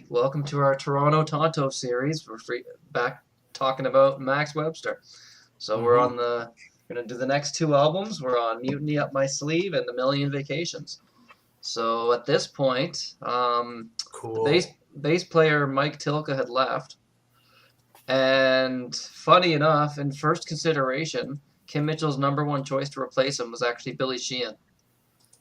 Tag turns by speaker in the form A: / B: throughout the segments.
A: Welcome to our Toronto Tontos series. We're back talking about Max Webster. So we're gonna do the next two albums. We're on Mutiny Up My Sleeve and The Million Vacations. So at this point, the bass player Mike Tilka had left, and funny enough, in first consideration, Kim Mitchell's #1 choice to replace him was actually Billy Sheehan,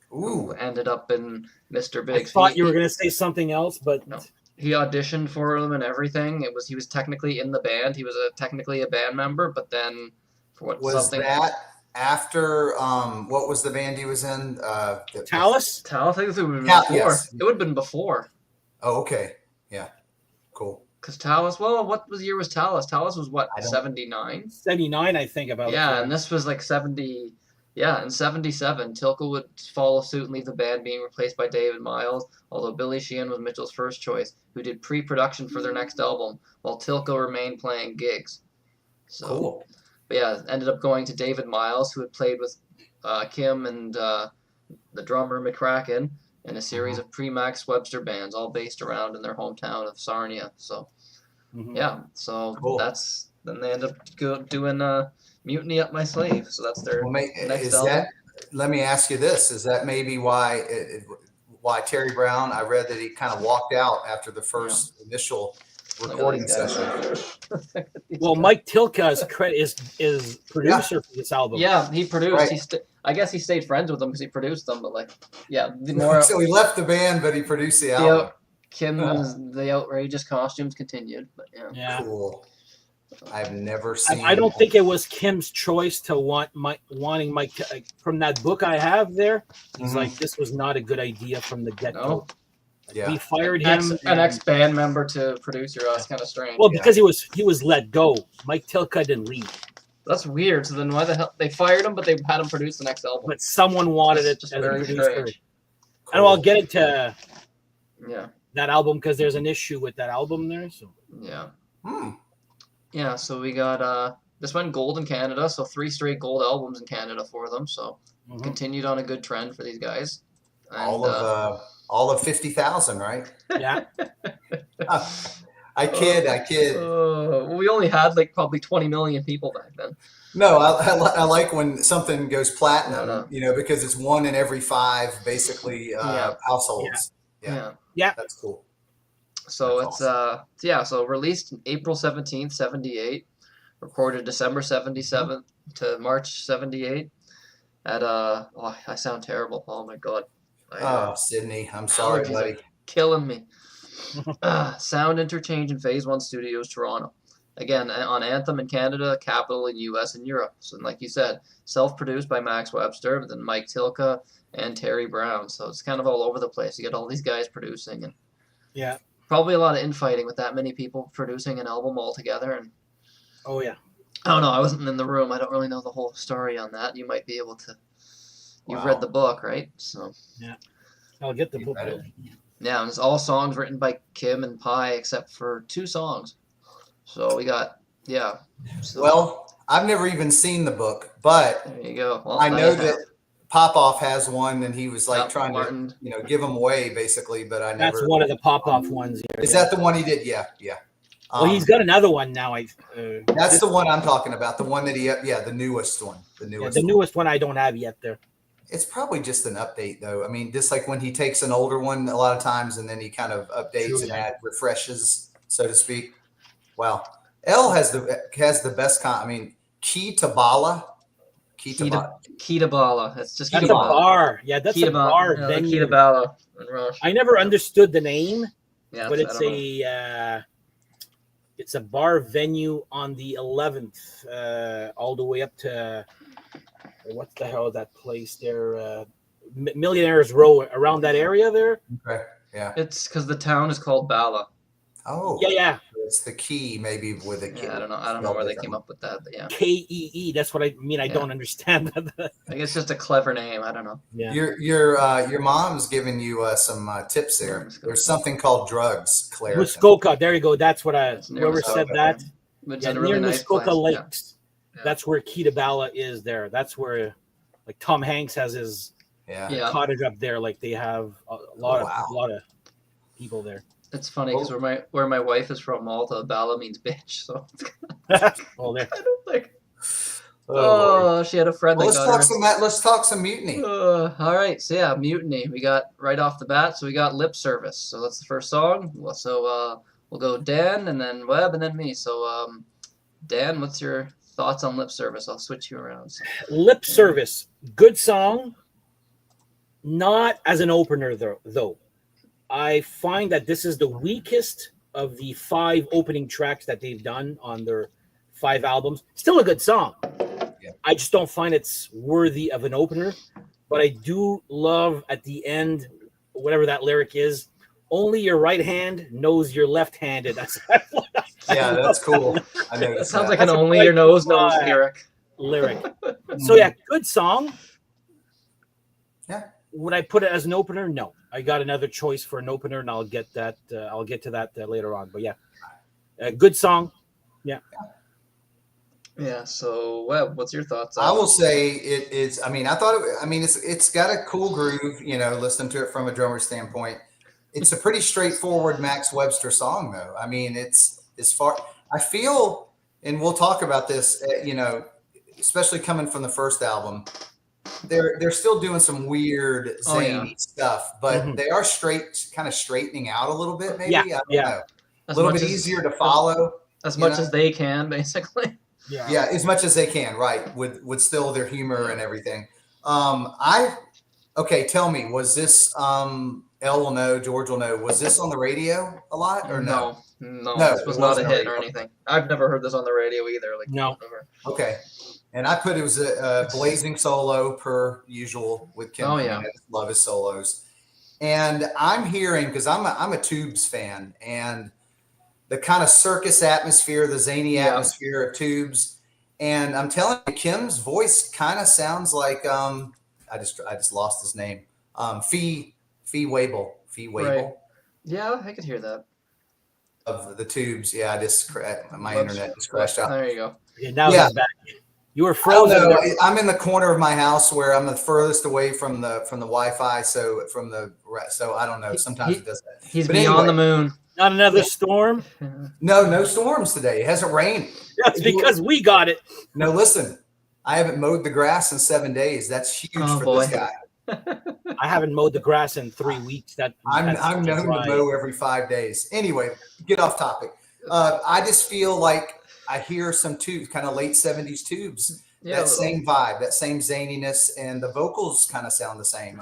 A: who ended up in Mr. Big.
B: I thought you were going to say something else, but
A: no. He auditioned for them and everything. He was technically in the band. He was technically a band member, but then for what
C: that after what was the band he was in?
B: Talus?
A: Talus, I think it would have been before. Yes. It would have been before.
C: Oh, okay. Yeah. Cool.
A: Because Talus, what year was Talus? Talus was what, 79?
B: 79, I think about.
A: Yeah, and this was like 70. Yeah, in 77, Tilka would follow suit and leave the band, being replaced by David Miles, although Billy Sheehan was Mitchell's first choice, who did pre-production for their next album, while Tilka remained playing gigs. So,
C: cool.
A: But yeah, ended up going to David Miles, who had played with Kim and the drummer McCracken in a series of pre-Max Webster bands, all based around in their hometown of Sarnia. So, yeah, so then they ended up doing Mutiny Up My Sleeve. So that's their next album.
C: Let me ask you this. Is that maybe why Terry Brown, I read that he kind of walked out after the first initial recording session.
B: Well, Mike Tilka is producer for this album.
A: Yeah, he produced. Right. I guess he stayed friends with them because he produced them, but
C: so he left the band, but he produced the album.
A: The outrageous costumes continued, but yeah.
C: Cool. I've never seen.
B: I don't think it was Kim's choice to wanting Mike from that book I have there. He's like, this was not a good idea from the get-go.
A: No.
C: Yeah.
B: We fired him.
A: An ex-band member to producer. That's kind of strange.
B: Well, because he was let go. Mike Tilka didn't leave.
A: That's weird. So then why the hell they fired him, but they had him produce the next album?
B: But someone wanted it
A: just
B: as
A: very
B: a producer.
A: strange.
B: Cool. And I'll get into that album because there's an issue with that album there. So
A: yeah, so we got this went gold in Canada, so 3 straight gold albums in Canada for them. So continued on a good trend for these guys. And,
C: all of 50,000, right?
B: Yeah.
C: I kid.
A: We only had like probably 20 million people back then.
C: No, I like when something goes platinum, because it's 1 in every 5 basically households. Yeah, that's cool.
A: So that's awesome. So released April 17th, 78, recorded December 77th to March 78 at I sound terrible. Oh my God.
C: Sydney, I'm sorry, buddy.
A: Killing me. Sound Interchange in Phase 1 Studios, Toronto. Again, on Anthem in Canada, Capitol in US and Europe. So like you said, self-produced by Max Webster, but then Mike Tilka and Terry Brown. So it's kind of all over the place. You get all these guys producing and probably a lot of infighting with that many people producing an album all together. And I don't know. I wasn't in the room. I don't really know the whole story on that. You might be able to. You've read the book, right? So
B: I'll get the book.
A: Yeah, and it's all songs written by Kim and Pi except for 2 songs. So we got
C: Well, I've never even seen the book, but
A: there you go. Well,
C: I know that Popoff has one, and he was like trying to give them away basically, but I never.
B: That's one of the Popoff ones.
C: Is that the one he did? Yeah.
B: Well, he's got another one now.
C: That's the one I'm talking about. The one that the newest one. The
B: newest one I don't have yet there.
C: It's probably just an update, though. I mean, just like when he takes an older one a lot of times, and then he kind of updates and refreshes, so to speak. Wow, L has the best Kitabala.
A: Kitabala. That's
B: a bar. Yeah, that's a bar venue.
A: Kitabala.
B: I never understood the name, but it's a bar venue on the 11th, all the way up to. What the hell is that place there? Millionaires Row, around that area there.
C: Okay, yeah.
A: It's because the town is called Bala.
C: Oh,
B: yeah.
C: It's the key, maybe with a key.
A: Yeah, I don't know where they came up with that, but yeah.
B: K-E-E. That's what I mean. I don't understand that.
A: I think it's just a clever name. I don't know.
B: Yeah.
C: Your mom's giving you some tips there. There's something called drugs, Claire.
B: Muskoka. There you go. That's what whoever said that.
A: Near
B: really Muskoka Lakes. Yeah. That's where Kitabala is there. That's where like Tom Hanks has his cottage up there. Like they have a lot of people there.
A: It's funny because where my wife is from, Malta, Bala means bitch. So
B: Oh, there.
A: I don't think.
C: Oh,
A: She had a friend
C: well,
A: that got her.
C: let's talk some Mutiny.
A: All right, so yeah, Mutiny. We got right off the bat. So we got Lip Service. So that's the first song. So we'll go Dan and then Webb and then me. So Dan, what's your thoughts on Lip Service? I'll switch you around. So.
B: Lip Service, good song. Not as an opener though. I find that this is the weakest of the 5 opening tracks that they've done on their 5 albums. Still a good song.
C: Yeah.
B: I just don't find it's worthy of an opener. But I do love at the end, whatever that lyric is, only your right hand knows you're left-handed.
C: That's cool. I noticed
A: That sounds
C: that.
A: like an only your nose knows lyric.
B: So yeah, good song.
C: Yeah.
B: Would I put it as an opener? No. I got another choice for an opener, and I'll get that. I'll get to that later on. But yeah, good song. Yeah.
A: Yeah. So, Webb, what's your thoughts?
C: I will say it is. I mean, it's got a cool groove. Listening to it from a drummer standpoint, it's a pretty straightforward Max Webster song, though. I mean, it's as far. I feel, and we'll talk about this. Especially coming from the first album. They're still doing some weird zany stuff, but they are kind of straightening out a little bit. Maybe I don't know. A little bit easier to follow,
A: as much as they can, basically.
C: Yeah, as much as they can, right? With still their humor and everything. Tell me, was this Elle will know, George will know? Was this on the radio a lot or no?
A: No, this was not a hit or anything. I've never heard this on the radio either.
B: No.
C: Okay. And I put it was a blazing solo per usual with Kim.
A: Oh yeah,
C: I love his solos. And I'm hearing, because I'm a Tubes fan, and the kind of circus atmosphere, the zany atmosphere of Tubes, and I'm telling you, Kim's voice kind of sounds like I just lost his name. Fee Waybill.
A: Right. Yeah, I could hear that.
C: Of the Tubes, yeah. My internet just crashed out.
A: There you go.
B: Yeah, now it's back. You were frozen.
C: I'm in the corner of my house where I'm the furthest away from the Wi-Fi. So I don't know. Sometimes it does that.
A: He's beyond the moon.
B: Not another storm.
C: No storms today. It hasn't rained.
B: That's because we got it.
C: No, listen. I haven't mowed the grass in 7 days. That's huge for this guy.
B: I haven't mowed the grass in 3 weeks.
C: I'm known to mow every 5 days. Anyway, get off topic. I just feel like I hear some Tubes, kind of late 70s Tubes. Yeah, that same vibe, that same zaniness, and the vocals kind of sound the same.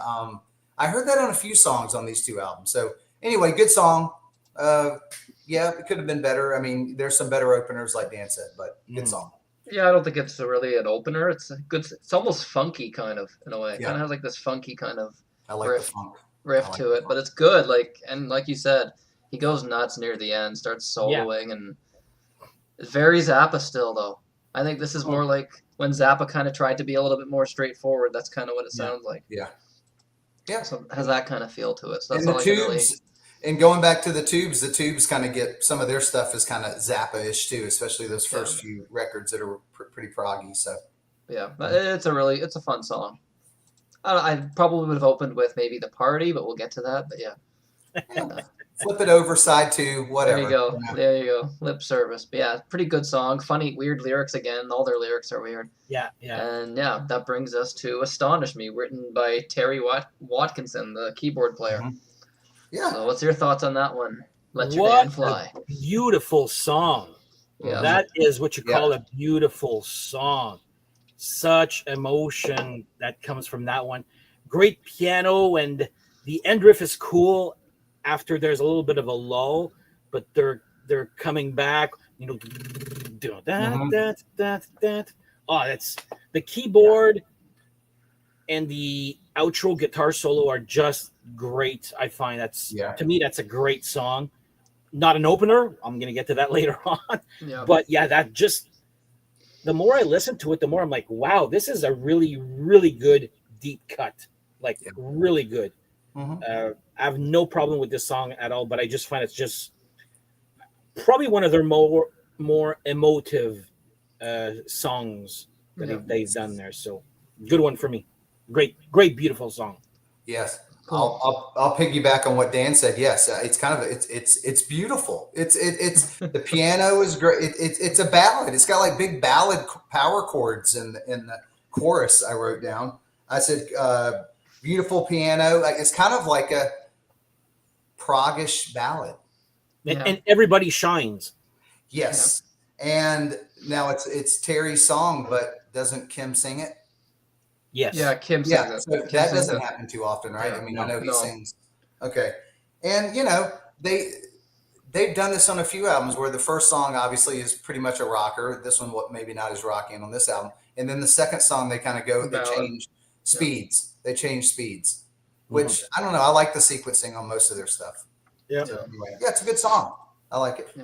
C: I heard that on a few songs on these 2 albums. So anyway, good song. It could have been better. I mean, there's some better openers, like Dan said, but good song.
A: Yeah, I don't think it's really an opener. It's a good. It's almost funky, kind of, in a way. It kind of has like this funky kind of riff to it, but it's good. Like you said, he goes nuts near the end, starts soloing, and it's very Zappa still, though. I think this is more like when Zappa kind of tried to be a little bit more straightforward. That's kind of what it sounds like.
C: Yeah.
A: So it has that kind of feel to it. So that's
C: and
A: all
C: the Tubes. And going back to the Tubes kind of get some of their stuff is kind of Zappa-ish too, especially those first few records that are pretty proggy. So
A: yeah, but it's a fun song. I probably would have opened with maybe The Party, but we'll get to that. But yeah.
C: Flip it over, side 2, whatever.
A: There you go. Yeah. There you go. Lip Service. But yeah, pretty good song. Funny, weird lyrics again. All their lyrics are weird.
B: Yeah.
A: And yeah, that brings us to Astonish Me, written by Terry Watkinson, the keyboard player.
C: Mm-hmm. Yeah.
A: So what's your thoughts on that one? Let Your Band Fly.
B: Beautiful song. Yeah. That is what you call a beautiful song. Such emotion that comes from that one. Great piano, and the end riff is cool after there's a little bit of a lull, but they're coming back, that's the keyboard and the outro guitar solo are just great. I find to me that's a great song. Not an opener. I'm gonna get to that later on. Yeah. But yeah, that just the more I listen to it, the more I'm like, wow, this is a really, really good deep cut. Like really good. Mm-hmm. I have no problem with this song at all, but I just find it's just probably one of their more emotive songs that they've done there. So good one for me. Great, beautiful song.
C: Yes.
A: Cool.
C: I'll piggyback on what Dan said. Yes, it's kind of it's beautiful. It's the piano is great. It's a ballad. It's got like big ballad power chords in the chorus. I wrote down. I said beautiful piano. Like it's kind of like a proggish ballad.
B: And everybody shines.
C: Yes, and now it's Terry's song, but doesn't Kim sing it?
B: Yes.
A: Yeah, Kim sings it.
C: So
A: Kim
C: that
A: sings
C: doesn't
A: it.
C: happen too often, right?
A: Yeah,
C: I mean,
B: no,
C: I know he
A: no.
C: sings. Okay, and they've done this on a few albums where the first song obviously is pretty much a rocker. This one, maybe not as rocking on this album, and then the second song they kind of they change speeds. They change speeds, which I don't know. I like the sequencing on most of their stuff.
B: Yeah.
C: So anyway, yeah, it's a good song. I like it.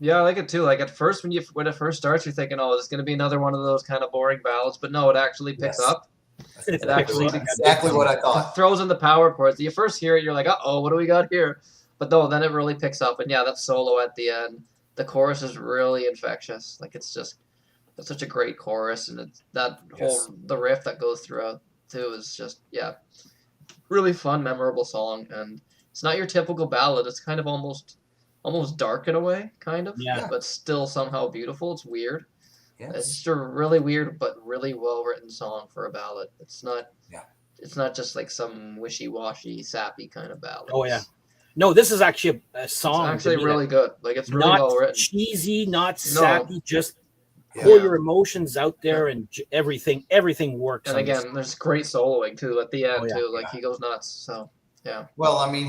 A: Yeah, I like it too. Like at first, when it first starts, you're thinking, "Oh, it's going to be another one of those kind of boring ballads," but no, it actually picks up.
C: It
A: actually
C: exactly what I thought.
A: Throws in the power chords. You first hear it, you're like, "Uh-oh, what do we got here?" But no, then it really picks up, and yeah, that solo at the end, the chorus is really infectious. Like it's such a great chorus, and it's that the riff that goes throughout too is just really fun, memorable song, and it's not your typical ballad. It's kind of almost dark in a way, kind of, but still somehow beautiful. It's weird.
C: Yes.
A: It's just a really weird but really well written song for a ballad. It's not just like some wishy-washy, sappy kind of ballad.
B: Oh yeah. No, this is actually a song.
A: It's actually really good. Like it's really
B: not
A: well written.
B: Cheesy, not sappy, just pour your emotions out there, and everything works.
A: And again, there's great soloing too at the end too. Like he goes nuts. So yeah.
C: Well, I mean,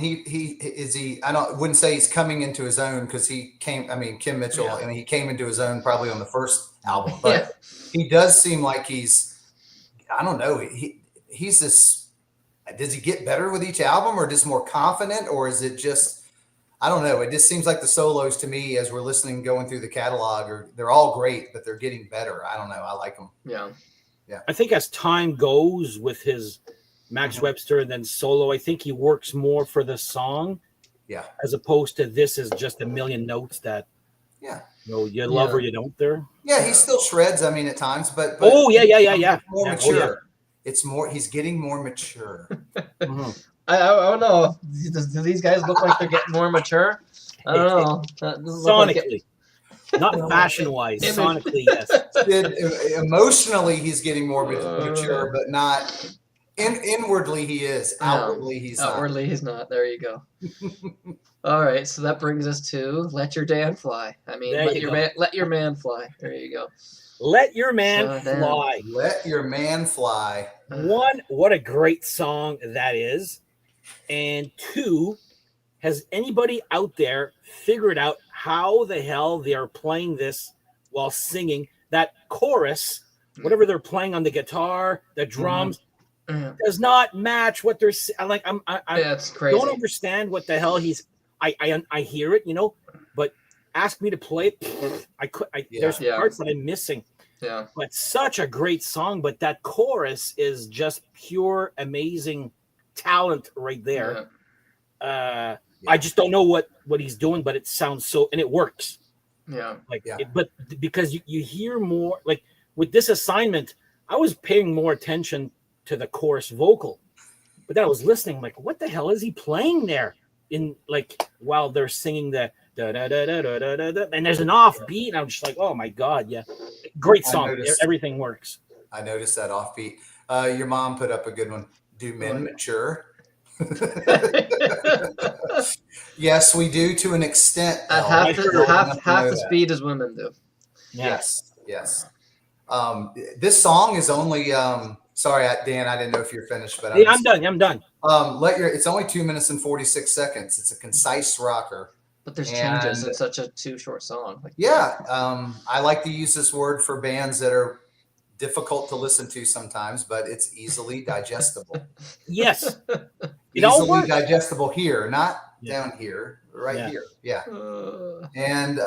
C: I wouldn't say he's coming into his own because Kim Mitchell, I mean, he came into his own probably on the first album, but he does seem like I don't know, he's this, does he get better with each album or just more confident, or is it just, I don't know. It just seems like the solos to me, as we're listening, going through the catalog, they're all great, but they're getting better. I don't know. I like them.
A: Yeah.
B: I think as time goes with his Max Webster and then solo, I think he works more for the song, as opposed to this is just a million notes that, you love or you don't. There,
C: he still shreds. I mean, at times, but
B: more
C: mature. It's more. He's getting more mature.
A: I don't know. Do these guys look like they're getting more mature? I don't know.
B: Sonically, not fashion-wise. Sonically, yes.
C: Emotionally, he's getting more mature, but not. Inwardly, he is. Outwardly, he's not.
A: Outwardly, he's not. There you go. All right, so that brings us to "Let Your Dan Fly." I mean, let your man fly. There you go.
B: Let your man fly.
C: Let your man fly.
B: One, what a great song that is, and two, has anybody out there figured out how the hell they are playing this while singing that chorus? Whatever they're playing on the guitar, the drums. Does not match what they're like.
A: It's crazy.
B: Don't understand what the hell he's. I hear it, but ask me to play it. There's parts that I'm missing.
A: Yeah.
B: But such a great song. But that chorus is just pure, amazing talent right there. I just don't know what he's doing, but it sounds so, and it works.
A: Yeah.
B: But because you hear more, like with this assignment, I was paying more attention to the chorus vocal, but then I was listening, like, what the hell is he playing there? In while they're singing the da da da da da da da, and there's an offbeat, and I'm just like, oh my god, great song. Everything works.
C: I noticed that offbeat. Your mom put up a good one. Do men mature? Yes, we do to an extent.
A: Half the speed as women do.
C: Yes. This song is only. Sorry, Dan, I didn't know if you're finished, but
B: I'm done.
C: It's only 2 minutes and 46 seconds. It's a concise rocker.
A: But there's changes in such a too short song.
C: I like to use this word for bands that are difficult to listen to sometimes, but it's easily digestible.
B: Yes.
C: Easily digestible here, not down here, here. Yeah. And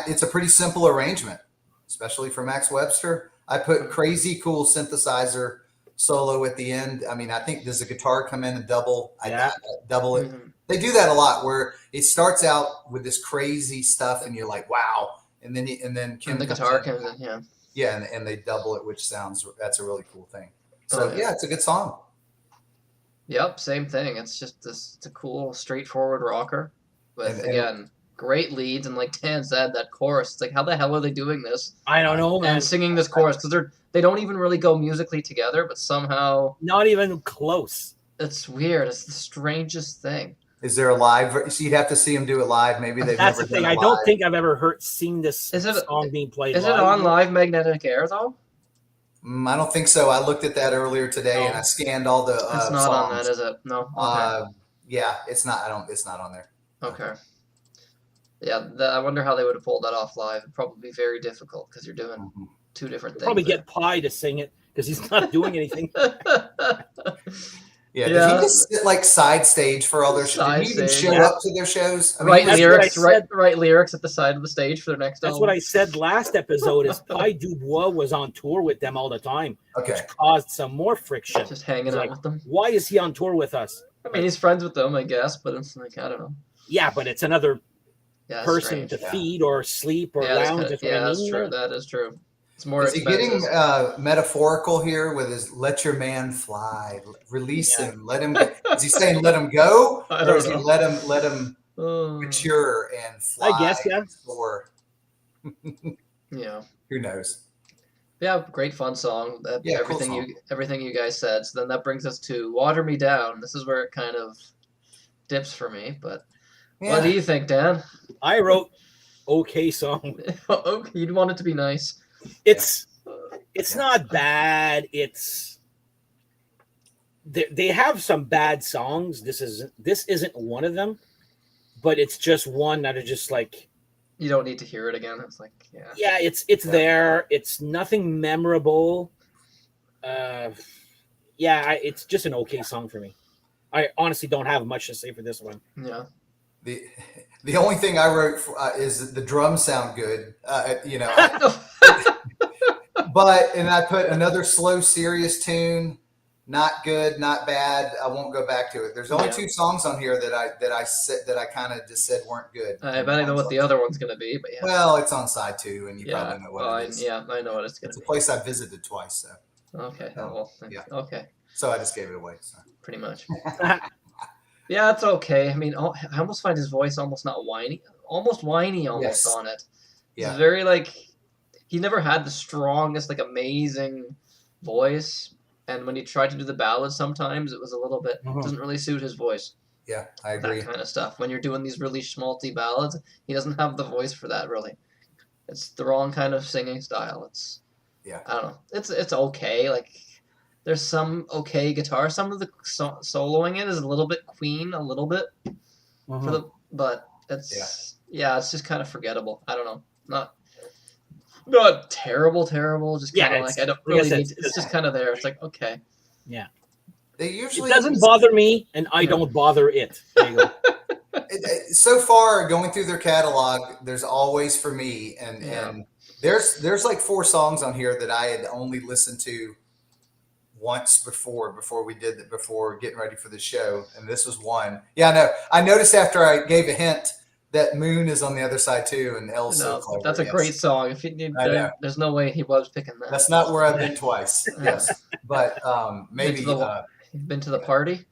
C: it's a pretty simple arrangement, especially for Max Webster. I put crazy cool synthesizer solo at the end. I mean, I think does the guitar come in and double? Double it. They do that a lot, where it starts out with this crazy stuff, and you're like, wow, and then Kim
A: the guitar comes in,
C: and they double it, which that's a really cool thing. So it's a good song.
A: Yep, same thing. It's just this. It's a cool, straightforward rocker, with
C: And
A: again great leads and like Dan said, that chorus. It's like, how the hell are they doing this
B: I don't know, man.
A: and singing this chorus? Because they don't even really go musically together, but somehow
B: Not even close.
A: it's weird. It's the strangest thing.
C: is there a live? So you'd have to see them do it live. Maybe they've
B: That's
C: never
B: the thing.
C: done
B: I
C: it
B: don't
C: live.
B: think I've ever seen this
A: Is it-
B: song being played
A: Is it
B: live.
A: on Live Magnetic Air though?
C: I don't think so. I looked at that earlier today,
B: No.
C: and I scanned all the
A: It's not
C: songs.
A: on that, is it? No. Okay.
C: Yeah, it's not. It's not on there.
A: Okay. Yeah, I wonder how they would have pulled that off live. It'd probably be very difficult because you're doing
C: Mm-hmm.
A: two different things.
B: Probably get Pi to sing it because he's not doing anything.
C: Yeah,
A: Yeah.
C: does he just sit like side stage for all their shows? Did he even
A: Side
C: show
A: stage.
C: up to their shows? I mean,
A: Write
B: that's
A: lyrics,
B: what I said.
A: write lyrics at the side of the stage for their next
B: That's
A: album.
B: what I said last episode. Is Pi Dubois was on tour with them all the time,
C: Okay.
B: which caused some more friction.
A: Just hanging
B: It's
A: out
B: like,
A: with them.
B: Why is he on tour with us?
A: I mean, he's friends with them, I guess, but it's like, I don't know.
B: Yeah, but it's another
A: Yeah, it's
B: person
A: strange.
B: to
C: Yeah.
B: feed or sleep or
A: Yeah, that's
B: lounge.
A: kinda-
B: That's what
A: yeah,
B: I
A: that's
B: mean.
A: true. That is true. It's more
C: Is he
A: expensive.
C: getting metaphorical here with his "let your man fly"? Release
B: Yeah.
C: him. Let him. Is he saying let him go,
A: I
C: or
A: don't
C: is he
A: know.
C: let him
A: Oh,
C: mature and fly?
B: I guess, yeah.
C: Or
A: yeah.
C: who knows?
A: Yeah, great fun song.
C: Yeah, cool
A: Everything you guys said. So then that brings us to "Water Me Down." This is where it kind of dips for me. But what do you think, Dan?
B: I wrote okay song.
A: Okay, you'd want it to be nice.
B: It's not bad. It's they have some bad songs. This isn't one of them, but it's just one that is just like
A: You don't need to hear it again. It's like, yeah.
B: yeah, it's there. It's nothing memorable. It's just an okay song for me. I honestly don't have much to say for this one.
A: Yeah.
C: The only thing I wrote is the drums sound good. And I put another slow, serious tune. Not good, not bad. I won't go back to it. There's only two songs on here that I kind of just said weren't good.
A: I bet I know what the other one's gonna be, but yeah.
C: Well, it's on side 2, and you probably know what it is.
A: Yeah, I know what it's gonna
C: It's a
A: be.
C: place I visited twice, so
A: Okay. Well,
C: yeah.
A: Okay.
C: So I just gave it away. So.
A: Pretty much. Yeah, it's okay. I mean, I almost find his voice almost not whiny, almost
C: Yes.
A: on it.
C: Yeah.
A: He's very like, he never had the strongest, like amazing voice. And when he tried to do the ballads, sometimes it was a little bit doesn't really suit his voice.
C: Yeah, I agree.
A: That kind of stuff. When you're doing these really schmaltzy ballads, he doesn't have the voice for that. Really, it's the wrong kind of singing style. I don't know. It's okay. Like there's some okay guitar. Some of the soloing in is a little bit Queen, a little bit but it's it's just kind of forgettable. I don't know. Not terrible. Just kind of like I don't really need. It's just kind of there. It's like okay.
B: Yeah.
C: They usually
B: it doesn't bother me, and I don't bother it. There you go.
C: So far, going through their catalog, there's always for me, and there's like 4 songs on here that I had only listened to once before getting ready for the show, and this was one. Yeah, no, I noticed after I gave a hint that Moon is on the other side too, and L's so clever.
A: That's a great song. If you need, there's no way he was picking that.
C: That's not where I've been twice. Yes, but maybe
A: been to the party.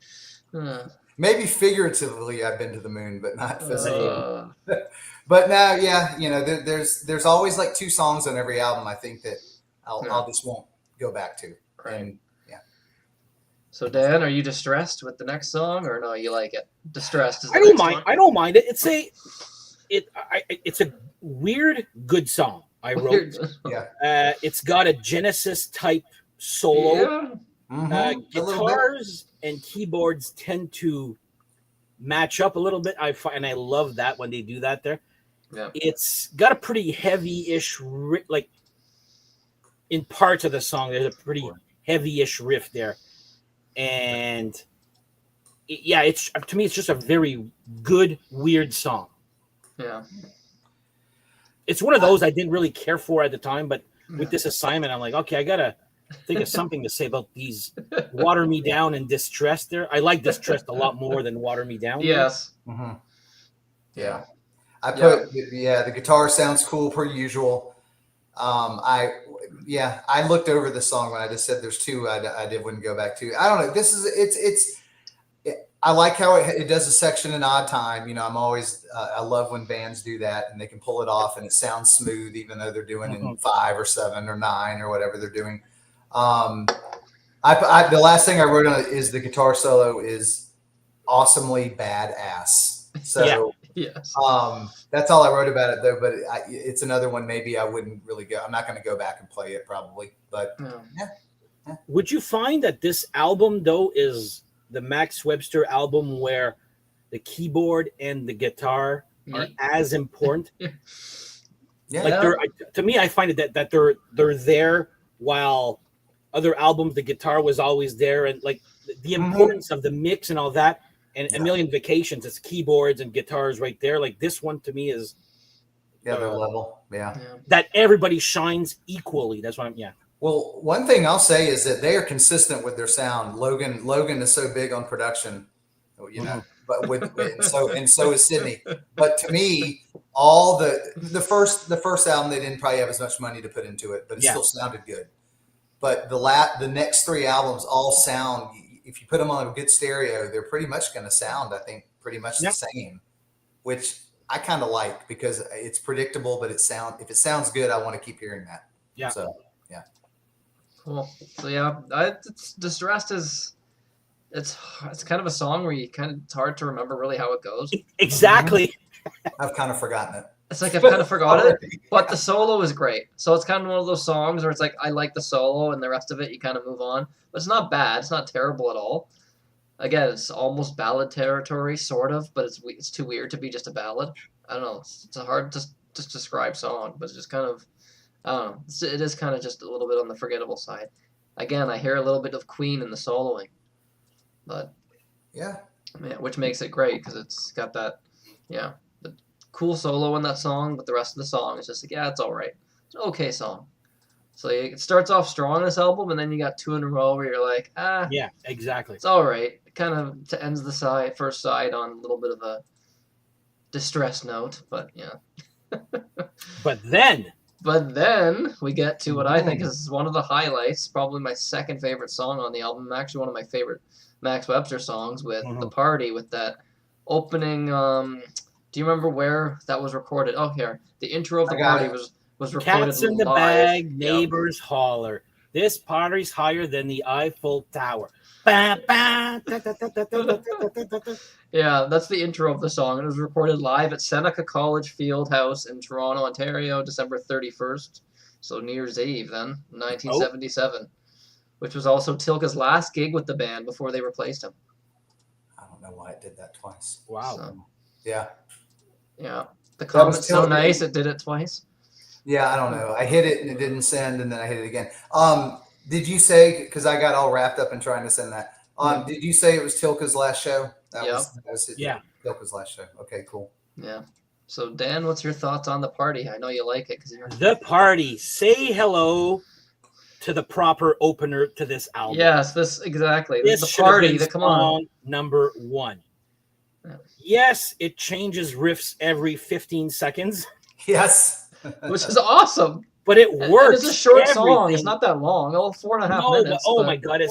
C: Maybe figuratively, I've been to the moon, but not physically. But now, there's always like 2 songs on every album. I think that I'll just won't go back to.
A: Right.
C: And,
A: So Dan, are you distressed with the next song, or no? You like it? Distressed is.
B: I don't mind. I don't mind it. It's a weird, good song. I wrote. It's got a Genesis type solo. Guitars and keyboards tend to match up a little bit. I love that when they do that there.
A: Yeah.
B: It's got a pretty heavy-ish, like in parts of the song, there's a pretty heavy-ish riff there. And it's to me, it's just a very good, weird song.
A: Yeah.
B: It's one of those I didn't really care for at the time, but with this assignment, I'm like, okay, I got to think of something to say about these Water Me Down and Distressed there. I like Distressed a lot more than Water Me Down.
A: Yes.
C: Yeah. I put, the guitar sounds cool per usual. I looked over the song when I just said there's 2 I wouldn't go back to. I don't know. It's I like how it does a section in odd time. I'm always I love when bands do that and they can pull it off and it sounds smooth, even though they're doing in 5 or 7 or 9 or whatever they're doing. The last thing I wrote on it is the guitar solo is awesomely badass. So
A: yes.
C: That's all I wrote about it though. But it's another one. Maybe I wouldn't really go. I'm not going to go back and play it probably. But yeah.
B: Would you find that this album though is the Max Webster album where the keyboard and the guitar are as important? To me, I find it that they're there, while other albums the guitar was always there, and like the importance of the mix and all that. And A Million Vacations, it's keyboards and guitars right there. Like this one to me is
C: their level. Yeah.
B: That everybody shines equally. That's what I'm. Yeah.
C: Well, one thing I'll say is that they are consistent with their sound. Logan is so big on production, but and so is Sydney. But to me, all the first album, they didn't probably have as much money to put into it, but it still sounded good. But the next 3 albums all sound. If you put them on a good stereo, they're pretty much going to sound, I think, pretty much the same, which I kind of like because it's predictable, but if it sounds good, I want to keep hearing that.
B: Yeah.
C: So.
A: Cool. So Distressed is it's kind of a song where it's hard to remember really how it goes.
B: Exactly.
C: I've kind of forgotten it.
A: It's like I've kind of forgot it, but the solo is great. So it's kind of one of those songs where it's like I like the solo and the rest of it you kind of move on. But it's not bad. It's not terrible at all. Again, it's almost ballad territory, sort of, but it's too weird to be just a ballad. I don't know. It's a hard to just describe song, but it's just kind of. I don't know. It is kind of just a little bit on the forgettable side. Again, I hear a little bit of Queen in the soloing, but which makes it great because it's got that, the cool solo in that song. But the rest of the song is just like, it's all right. It's an okay song. So it starts off strong this album, and then you got 2 in a row where you're like,
B: yeah, exactly.
A: It's all right. It kind of ends the first side on a little bit of a distressed note, but But then we get to what I think is one of the highlights, probably my second favorite song on the album, actually one of my favorite Max Webster songs, with The Party, with that opening. Do you remember where that was recorded? Oh, here. The intro of The Party was recorded
B: Cats in the
A: live.
B: bag, neighbors holler. This party's higher than the Eiffel Tower. Ba, ba, da, da, da, da, da, da, da, da.
A: Yeah, that's the intro of the song. It was recorded live at Seneca College Field House in Toronto, Ontario, December 31st. So New Year's Eve then, 1977, which was also Tilka's last gig with the band before they replaced him.
C: I don't know why it did that twice.
B: Wow.
C: So, yeah.
A: The comment's so nice it did it twice.
C: Yeah, I don't know. I hit it and it didn't send, and then I hit it again. Did you say, because I got all wrapped up in trying to send that, did you say it was Tilka's last show? That was it.
B: Yeah.
C: Tilka's last show. Okay, cool.
A: Yeah. So, Dan, what's your thoughts on The Party? I know you like it.
B: The Party. Say hello to the proper opener to this album.
A: Yes, exactly.
B: This
A: The Party. Come on.
B: Number 1. Yeah. Yes, it changes riffs every 15 seconds.
C: Yes.
A: Which is awesome.
B: But it works.
A: It's a short song. It's not that long. 4.5 minutes.
B: But, my God.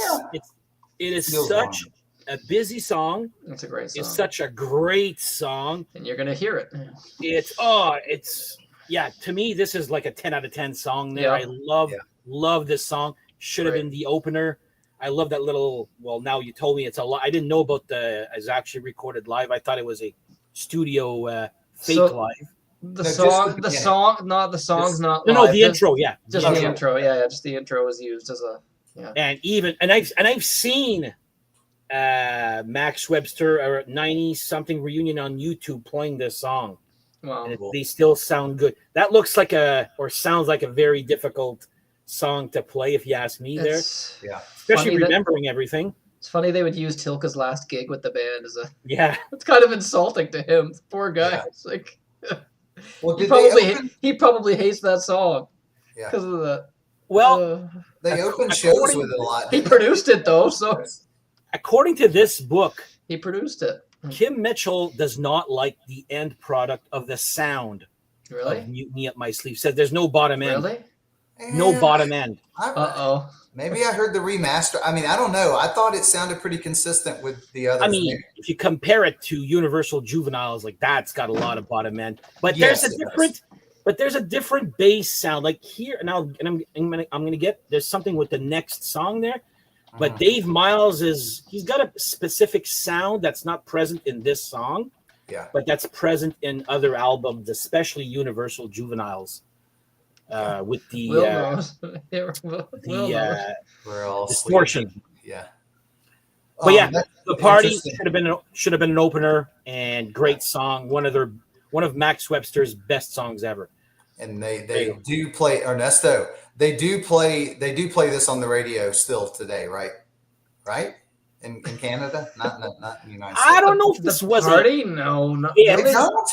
B: It is such a busy song.
A: It's a great song.
B: It's such a great song.
A: And you're going to hear it.
B: To me, this is like a 10 out of 10 song there.
A: Yeah.
B: I love this song. Should have been the opener. I love that little, now you told me it's a lot. I didn't know about it's actually recorded live. I thought it was a studio fake live.
A: The song's not live.
B: No, the intro,
A: Just the intro, just the intro was used as a
B: And I've seen Max Webster or 90-something reunion on YouTube playing this song.
A: Wow.
B: And they still sound good. That looks like sounds like a very difficult song to play, if you ask me. Especially remembering everything.
A: It's funny they would use Tilka's last gig with the band as a It's kind of insulting to him. Poor guy. Yeah. It's like
C: well,
A: he probably hates that song because of that.
B: Well,
C: they open shows with it a lot.
A: He produced it though, so
B: according to this book,
A: he produced it.
B: Kim Mitchell does not like the end product of the sound.
A: Really?
B: Of Mutiny Up My Sleeve. Said there's no bottom end.
A: Really?
B: No bottom end.
C: Maybe I heard the remaster. I mean, I don't know. I thought it sounded pretty consistent with the others.
B: I mean, if you compare it to Universal Juveniles, like that's got a lot of bottom end. But
C: Yes,
B: there's a different bass sound. Like here now, and I'm gonna get there's something with the next song there. But Dave Miles he's got a specific sound that's not present in this song.
C: Yeah.
B: But that's present in other albums, especially Universal Juveniles. With the
C: we're all
B: distortion.
C: Sleeping. Yeah.
B: But yeah, the party should have been an opener and great song. One of Max Webster's best songs ever.
C: And they do play Ernesto. They do play this on the radio still today, right? Right? In Canada, not in the United States.
B: I don't know if this was
A: party. No,
C: they don't.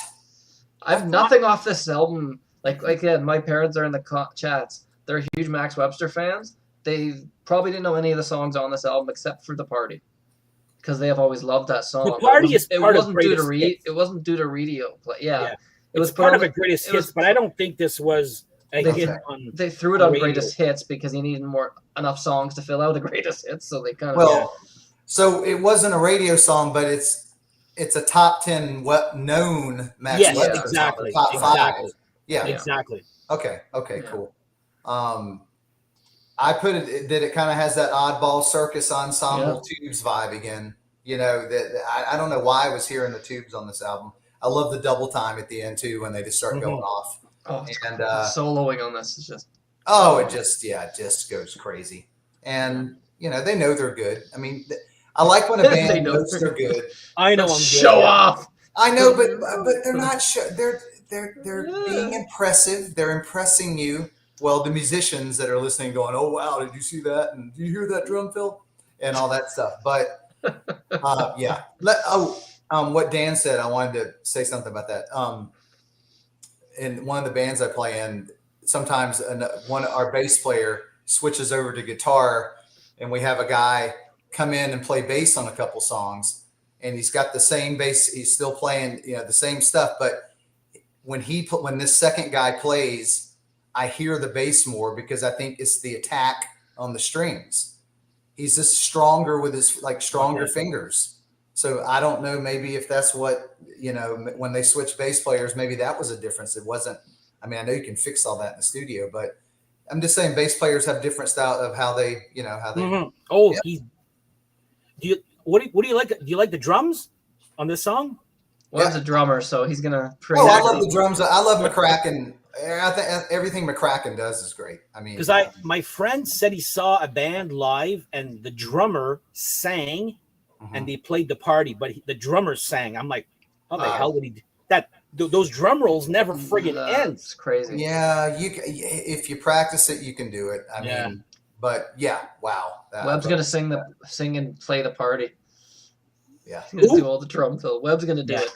A: I have nothing off this album. Like again, my parents are in the chats. They're huge Max Webster fans. They probably didn't know any of the songs on this album except for The Party, because they have always loved that song.
B: The Party is part of Greatest Hits.
A: It wasn't due to radio play. Yeah. It
B: was part of a Greatest Hits, but I don't think this was a hit on.
A: They threw it on Greatest Hits because he needed enough songs to fill out a Greatest Hits, so they kind of.
C: Well, so it wasn't a radio song, but it's a top 10 known Max Webster song,
B: exactly.
C: Top 5. Yeah,
B: exactly.
C: Okay, cool. I put it that it kind of has that oddball circus ensemble Tubes vibe again. You know that I don't know why I was hearing the Tubes on this album. I love the double time at the end too when they just start going off.
A: Oh, and soloing on this is just.
C: It just goes crazy. And they know they're good. I mean, I like when a band knows they're good.
B: I know I'm
A: show off.
C: I know, but they're not. They're being impressive. They're impressing you. Well, the musicians that are listening, going, "Oh wow, did you see that? And do you hear that drum fill?" and all that stuff. But yeah. What Dan said, I wanted to say something about that. In one of the bands I play in, sometimes our bass player switches over to guitar, and we have a guy come in and play bass on a couple songs, and he's got the same bass. He's still playing, the same stuff. But when this second guy plays, I hear the bass more because I think it's the attack on the strings. He's just stronger with his stronger fingers. So I don't know, maybe if that's what, when they switch bass players, maybe that was a difference. It wasn't, I mean, I know you can fix all that in the studio, but I'm just saying bass players have different style of how they, how they.
B: Mm-hmm. Oh, yeah. What do you like? Do you like the drums on this song?
A: Well, he's a drummer, so he's going to.
C: Oh, I love the drums. I love McCracken. I think everything McCracken does is great. I mean,
B: because my friend said he saw a band live and the drummer sang, and they played The Party, but the drummer sang. I'm like, how the hell would he do that? Those drum rolls never friggin' end.
A: It's crazy.
C: Yeah, if you practice it, you can do it. I mean, but yeah, wow.
A: Webb's gonna sing and play The Party.
C: Yeah,
A: he's gonna do all the drum fill. Webb's gonna do it.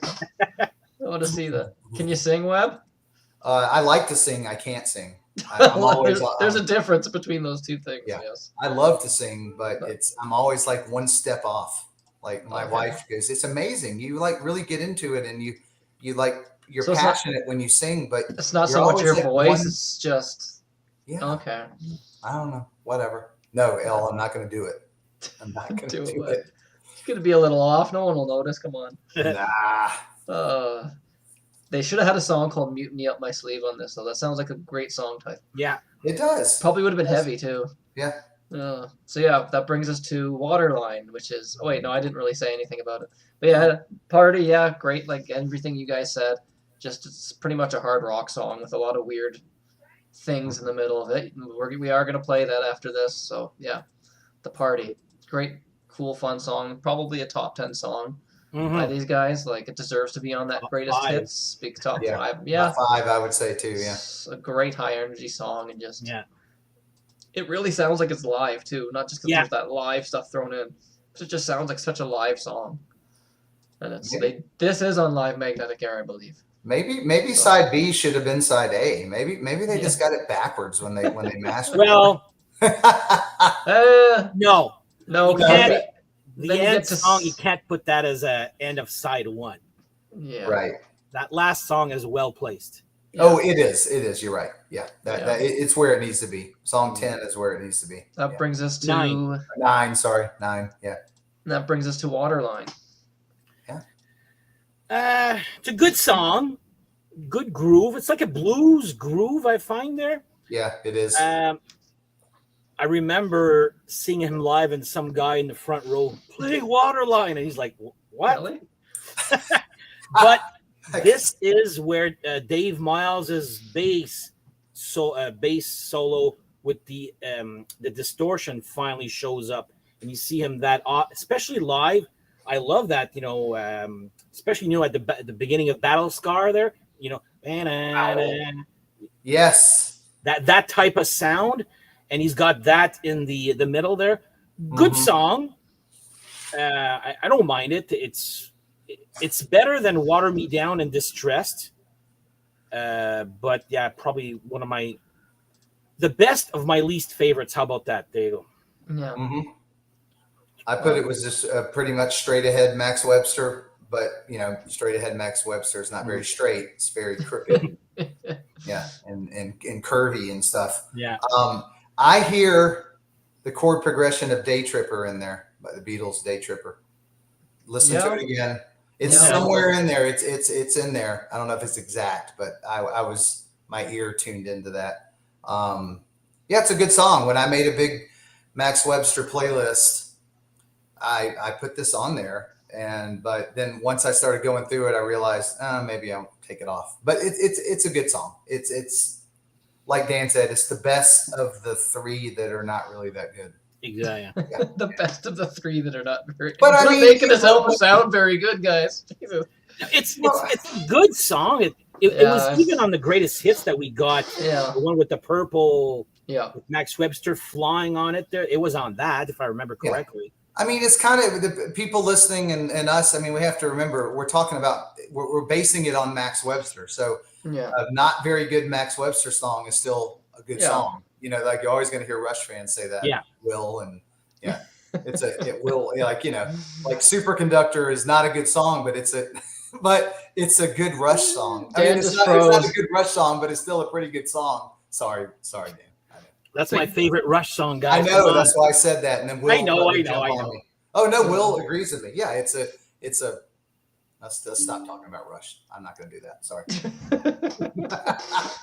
A: I want to see that. Can you sing, Webb?
C: I like to sing. I can't sing. I'm always,
A: there's a difference between those two things.
C: Yeah.
A: Yes.
C: I love to sing, but I'm always like one step off. Like my wife goes, it's amazing. You really get into it, and you're passionate when you sing, but
A: it's not so much your voice. It's just okay.
C: I don't know. Whatever. No, Elle, I'm not going to do it. I'm not going to do it.
A: It's going to be a little off. No one will notice. Come on.
C: Nah.
A: They should have had a song called Mutiny Up My Sleeve on this, though. That sounds like a great song type.
B: Yeah.
C: It does.
A: Probably would have been heavy, too.
C: Yeah.
A: So, yeah, that brings us to Waterline, which is... Oh, wait, no, I didn't really say anything about it. But, yeah, Party, yeah, great. Like, everything you guys said. Just, it's pretty much a hard rock song with a lot of weird things in the middle of it. We are going to play that after this. So, yeah, The Party. Great, cool, fun song. Probably a top 10 song. By these guys, like it deserves to be on that greatest hits. Big top 5,
C: top 5, I would say too. Yeah,
A: it's a great high energy song, and just it really sounds like it's live too, not just because there's that live stuff thrown in. It just sounds like such a live song, and this is on Live Magnetic Air, I believe.
C: Maybe side B should have been side A. Maybe they just got it backwards when they mastered.
B: Well,
A: no.
B: The end song, you can't put that as a end of side 1.
A: Yeah.
C: Right.
B: That last song is well placed.
A: Yeah.
C: Oh, it is. It is. You're right. Yeah, it's where it needs to be. Song 10 is where it needs to be.
A: That brings us to
C: 9. Sorry, 9. Yeah.
A: That brings us to Waterline.
B: It's a good song, good groove. It's like a blues groove I find there.
C: Yeah, it is.
B: I remember seeing him live, and some guy in the front row play Waterline, and he's like, "What?"
A: Really?
B: But this is where Dave Miles's bass solo with the distortion finally shows up, and you see him especially live. I love that, especially at the beginning of Battle Scar there,
C: Yes,
B: that type of sound, and he's got that in the middle there. Good song. I don't mind it. It's better than Water Me Down and Distressed. But yeah, probably one of the best of my least favorites. How about that? There you go.
A: Yeah.
C: I put it was just pretty much straight ahead Max Webster, but straight ahead Max Webster is not very straight. It's very crooked. Yeah, and curvy and stuff.
B: Yeah.
C: I hear the chord progression of Day Tripper in there by the Beatles. Day Tripper. Listen to it again. It's somewhere in there. It's in there. I don't know if it's exact, but my ear tuned into that. It's a good song. When I made a big Max Webster playlist, I put this on there, but then once I started going through it, I realized maybe I'll take it off. But it's a good song. It's like Dan said, it's the best of the 3 that are not really that good.
B: Exactly.
A: The best of the 3 that are not very.
C: But
A: I mean, making us sound very good, guys. Jesus.
B: It's a good song. It was even on the greatest hits that we got.
A: Yeah.
B: The one with the purple.
A: Yeah.
B: With Max Webster flying on it there. It was on that, if I remember correctly.
C: I mean, it's kind of the people listening and us. I mean, we have to remember we're talking about we're basing it on Max Webster. So a not very good Max Webster song is still a good song. Like you're always going to hear Rush fans say that.
B: Yeah.
C: Will and it will like Superconductor is not a good song, but it's a good Rush song. I mean, it's not a good Rush song, but it's still a pretty good song. Sorry, Dan.
B: That's my favorite Rush song, guys.
C: I know. That's why I said that. And then Will.
B: I know.
C: Oh no, Will agrees with me. Yeah, it's a. Let's stop talking about Rush. I'm not going to do that. Sorry.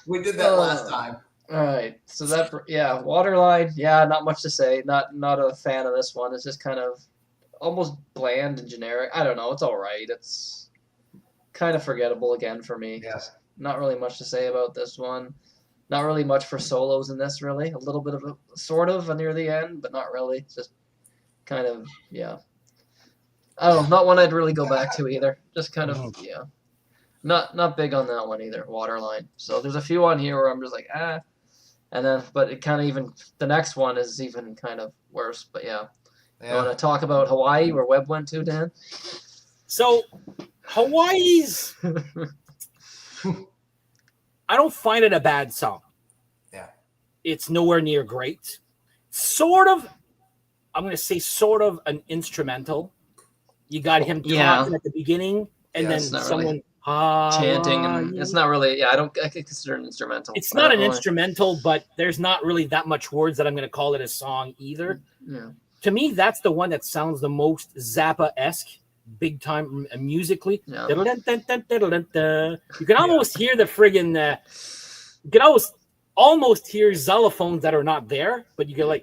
C: We did that last time.
A: All right. So Waterline. Yeah, not much to say. Not a fan of this one. It's just kind of almost bland and generic. I don't know. It's all right. It's kind of forgettable again for me.
C: Yeah.
A: Not really much to say about this one. Not really much for solos in this, really. A little bit of sort of near the end, but not really. It's just kind of, I don't know. Not one I'd really go back to either. Just kind of, Not big on that one either, Waterline. So there's a few on here where I'm just like, And then, but it kind of even, the next one is even kind of worse. But You want to talk about Hawaii, where Webb went to, Dan?
B: So, Hawaii's... I don't find it a bad song.
C: Yeah.
B: It's nowhere near great. Sort of an instrumental. You got him talking at the beginning, and then someone
A: chanting, and it's not really. I consider it an instrumental.
B: It's not an instrumental, but there's not really that much words that I'm going to call it a song either.
A: Yeah.
B: To me, that's the one that sounds the most Zappa-esque. Big time musically.
A: Yeah.
B: You can almost hear the friggin' you can almost hear xylophones that are not there, but you get like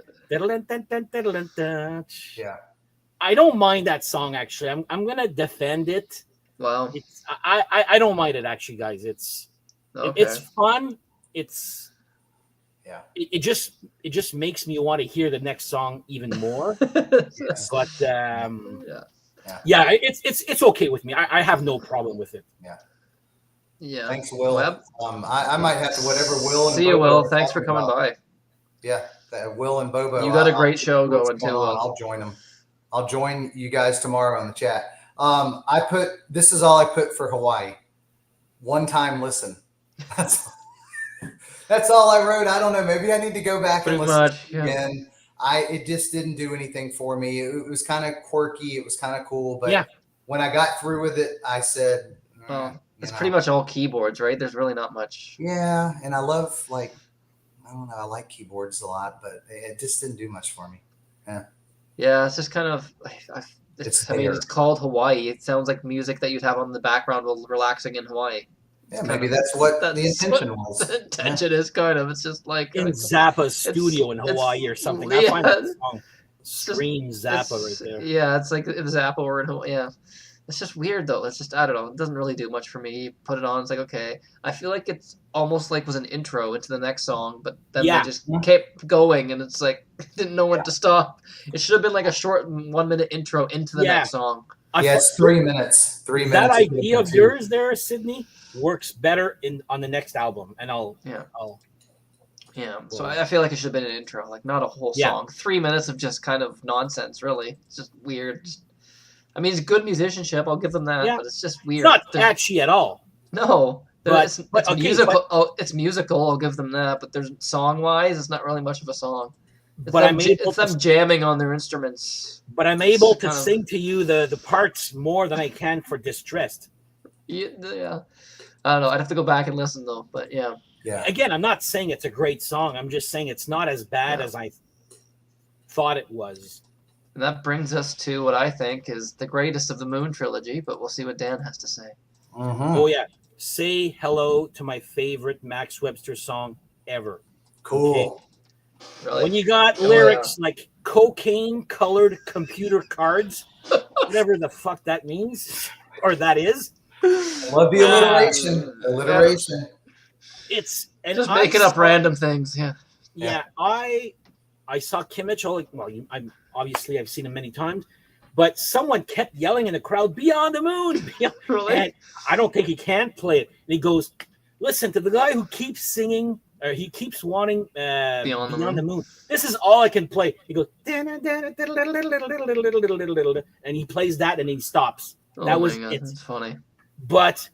B: I don't mind that song actually. I'm gonna defend it.
A: Wow.
B: I don't mind it actually, guys. It's fun. It's it just makes me want to hear the next song even more. But it's okay with me. I have no problem with it.
A: Yeah.
C: Thanks, Will.
A: Webb?
C: I might have to whatever Will. And
A: see you, Will. Thanks for coming by.
C: Yeah, Will and Bobo.
A: You got a great show going too.
C: I'll join them. I'll join you guys tomorrow on the chat. This is all I put for Hawaii. One time listen. That's all I wrote. I don't know. Maybe I need to go back and listen again. It just didn't do anything for me. It was kind of quirky. It was kind of cool. But when I got through with it, I said,
A: It's pretty much all keyboards, right? There's really not much.
C: Yeah, and I love I don't know, I like keyboards a lot, but it just didn't do much for me. Yeah.
A: Yeah, it's just kind of. I mean, it's called Hawaii. It sounds like music that you'd have on the background while relaxing in Hawaii.
C: Yeah, maybe that's what the intention was.
A: The intention is kind of. It's just like
B: in Zappa's studio in Hawaii or something. I find that song screams Zappa right there.
A: Yeah, it's like if Zappa were in Hawaii. Yeah, it's just weird though. It's just I don't know. It doesn't really do much for me. You put it on. It's like okay. I feel like it's almost like was an intro into the next song, but then they just kept going, and it's like didn't know when to stop. It should have been like a short 1 minute intro into the next song.
C: Yeah, it's 3 minutes. 3 minutes.
B: That idea of yours there, Sydney, works better on the next album, and
A: so I feel like it should have been an intro, like not a whole song. 3 minutes of just kind of nonsense, really. It's just weird. I mean, it's good musicianship. I'll give them that, but it's just weird.
B: It's not catchy at all.
A: No, it's musical. It's musical. I'll give them that, but there's song-wise, it's not really much of a song. It's them jamming on their instruments.
B: But I'm able to sing to you the parts more than I can for Distressed.
A: Yeah. I don't know. I'd have to go back and listen though, but yeah.
B: Again, I'm not saying it's a great song. I'm just saying it's not as bad as I thought it was.
A: And that brings us to what I think is the greatest of the Moon trilogy, but we'll see what Dan has to say.
B: Oh yeah, Say Hello to my favorite Max Webster song ever.
C: Cool.
B: Okay. Really? When you got lyrics like cocaine-colored computer cards, whatever the fuck that means, or that is.
C: I love the alliteration. Alliteration.
B: It's
A: just making up random things.
B: Yeah. I saw Kim Mitchell. Well, I've seen him many times, but someone kept yelling in the crowd, "Beyond the Moon!"
A: Really?
B: And I don't think he can play it. And he goes, "Listen to the guy who keeps singing." He keeps wanting Beyond the Moon. This is all I can play. He goes, and he plays that and he stops. That was it.
A: That's funny.
B: But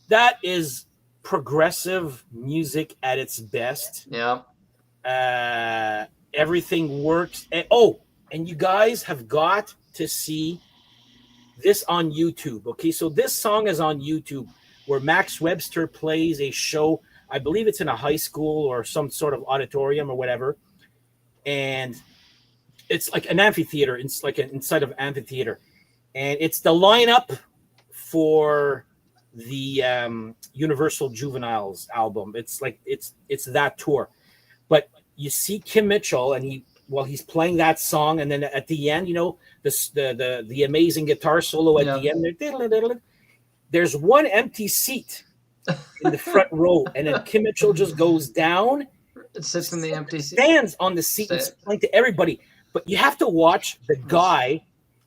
B: that is progressive music at its best.
A: Yeah.
B: Everything works. And you guys have got to see this on YouTube. Okay, so this song is on YouTube where Max Webster plays a show. I believe it's in a high school or some sort of auditorium or whatever. And it's like an amphitheater. It's like inside of an amphitheater. And it's the lineup for the Universal Juveniles album. It's like it's that tour. But you see Kim Mitchell and he's playing that song, and then at the end, the amazing guitar solo at the end, there's one empty seat in the front row, and then Kim Mitchell just goes down.
A: It sits in the empty seat.
B: Stands on the seat and playing to everybody. But you have to watch the guy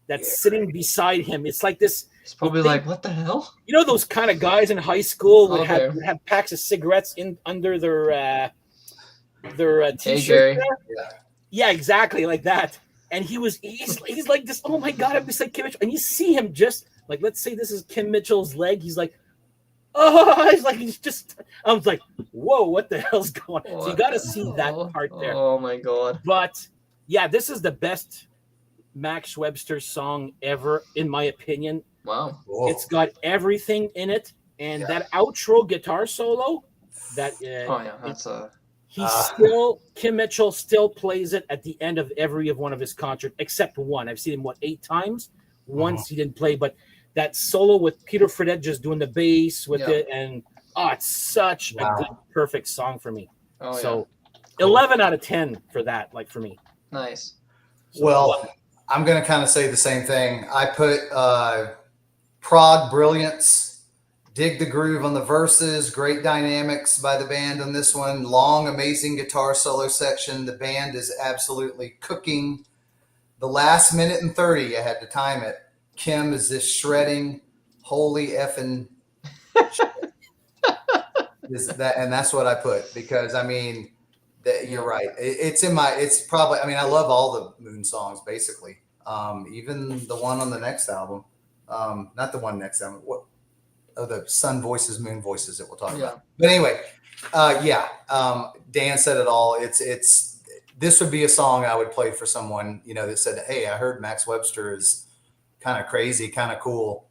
B: that's sitting beside him. It's like this.
A: It's probably like, what the hell?
B: You know those kind of guys in high school would have packs of cigarettes under their t-shirt. Yeah, exactly like that. And he's like this. Oh my God, I'm just like Kim Mitchell. And you see him just like, let's say this is Kim Mitchell's leg. He's like, I was like, whoa, what the hell's going on? So you got to see that part there.
A: Oh my God.
B: But yeah, this is the best Max Webster song ever, in my opinion.
A: Wow.
C: Whoa.
B: It's got everything in it. And that outro guitar solo, Kim Mitchell still plays it at the end of every one of his concerts, except one. I've seen him, 8 times? Once he didn't play, but that solo with Peter Fredette just doing the bass with it, and it's such a good, perfect song for me. 11 out of 10 for that, like for me.
A: Nice.
C: Well, I'm going to kind of say the same thing. I put prog brilliance, dig the groove on the verses, great dynamics by the band on this one, long, amazing guitar solo section. The band is absolutely cooking. The last minute and 30, I had to time it. Kim is just shredding, holy effing shit. And that's what I put, because I mean, you're right. It's probably, I mean, I love all the Moon songs basically. Even the one on the next album, not the one next album. The Sun Voices, Moon Voices that we'll talk about. But anyway, Dan said it all. This would be a song I would play for someone, that said, "Hey, I heard Max Webster is kind of crazy, kind of cool.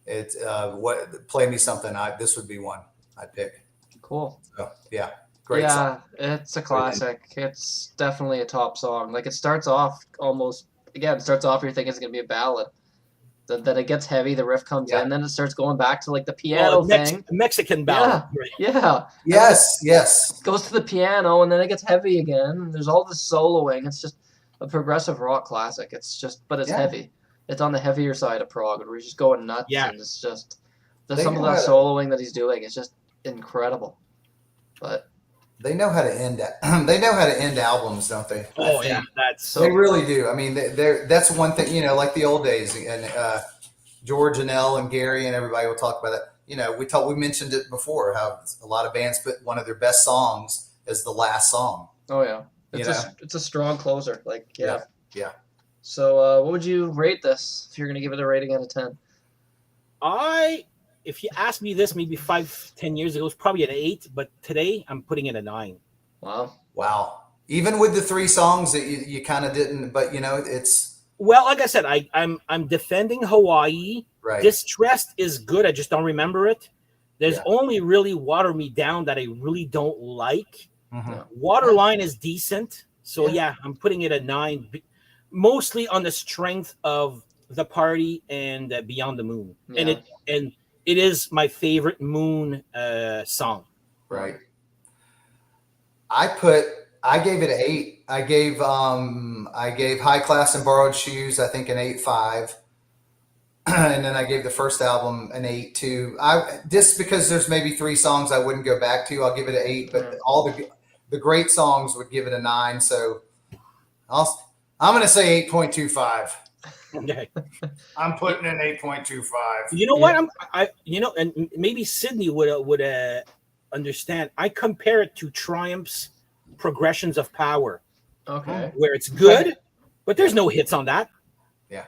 C: It's what play me something. This would be one I'd pick.
A: Cool.
C: So yeah, great song.
A: It's a classic. It's definitely a top song. Like it starts off almost again. It starts off you're thinking it's gonna be a ballad. Then it gets heavy. The riff comes in. Then it starts going back to like the piano thing.
B: Mexican ballad.
A: Yeah.
C: Yes.
A: It goes to the piano and then it gets heavy again. There's all this soloing. It's just a progressive rock classic. It's just, but it's heavy. It's on the heavier side of prog, where he's just going nuts.
B: Yeah.
A: And it's just some of the soloing that he's doing is just incredible. But
C: they know how to end they know how to end albums, don't they?
B: Oh yeah, that's
C: they really do. I mean, that's one thing, you know, like the old days, and George and Elle and Gary and everybody will talk about it. You know, we mentioned it before how a lot of bands put one of their best songs as the last song.
A: Oh yeah, it's a strong closer. Like
C: yeah.
A: So what would you rate this if you're gonna give it a rating out of 10?
B: If you asked me this maybe 5-10 years ago, it's probably an 8, but today I'm putting it a 9.
C: Wow. Even with the 3 songs that you kind of didn't, but you know, it's
B: well, like I said, I'm defending Hawaii.
C: Right.
B: Distressed is good. I just don't remember it. There's only really Water Me Down that I really don't like. Waterline is decent. So yeah, I'm putting it a 9, mostly on the strength of The Party and Beyond the Moon.
A: Yeah.
B: And it is my favorite Moon song.
C: Right. I gave it an 8. I gave High Class and Borrowed Shoes, I think, an 8.5. And then I gave the first album an 8 too. Just because there's maybe 3 songs I wouldn't go back to, I'll give it an 8. But all the great songs would give it a 9. So I'm going to say 8.25.
B: Okay.
C: I'm putting in 8.25.
B: You know what? And maybe Sydney would understand. I compare it to Triumph's Progressions of Power.
A: Okay.
B: Where it's good, but there's no hits on that.
C: Yeah.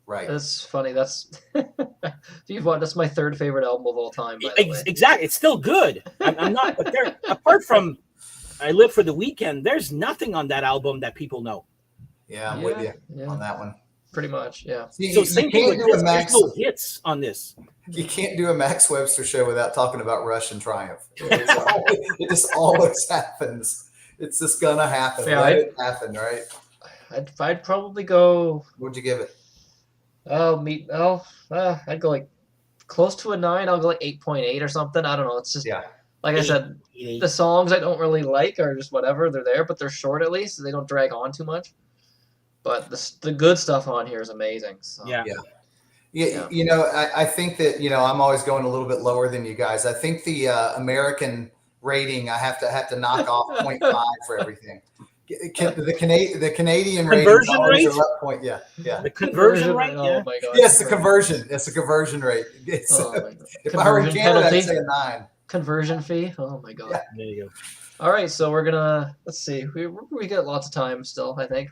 C: Right.
A: That's funny. That's that's my 3rd favorite album of all time. By the way.
B: Exactly. It's still good. I'm not, but there, apart from I Live for the Weekend, there's nothing on that album that people know.
C: Yeah, I'm with you on that one.
A: Pretty much, yeah.
B: So same thing with this. There's no hits on this.
C: You can't do a Max Webster show without talking about Rush and Triumph. It just always happens. It's just gonna happen.
A: Yeah,
C: Let it happen, right?
A: I'd probably go.
C: What'd you give it?
A: I'd go like close to a 9. I'll go like 8.8 or something. I don't know. It's just like I said, the songs I don't really like are just whatever. They're there, but they're short at least. So they don't drag on too much. But the good stuff on here is amazing. So.
C: Yeah. You know, I think that, you know, I'm always going a little bit lower than you guys. I think the American rating, I have to knock off 0.5 for everything. The Canadian
B: conversion rate?
C: Are up point. Yeah.
B: The conversion rate.
A: Oh my God.
C: Yes, the conversion. It's the conversion rate. If I were in Canada, I'd say a 9.
A: Conversion fee. Oh my God.
C: Yeah.
B: There you go.
A: All right, so we're gonna let's see. We got lots of time still. I think.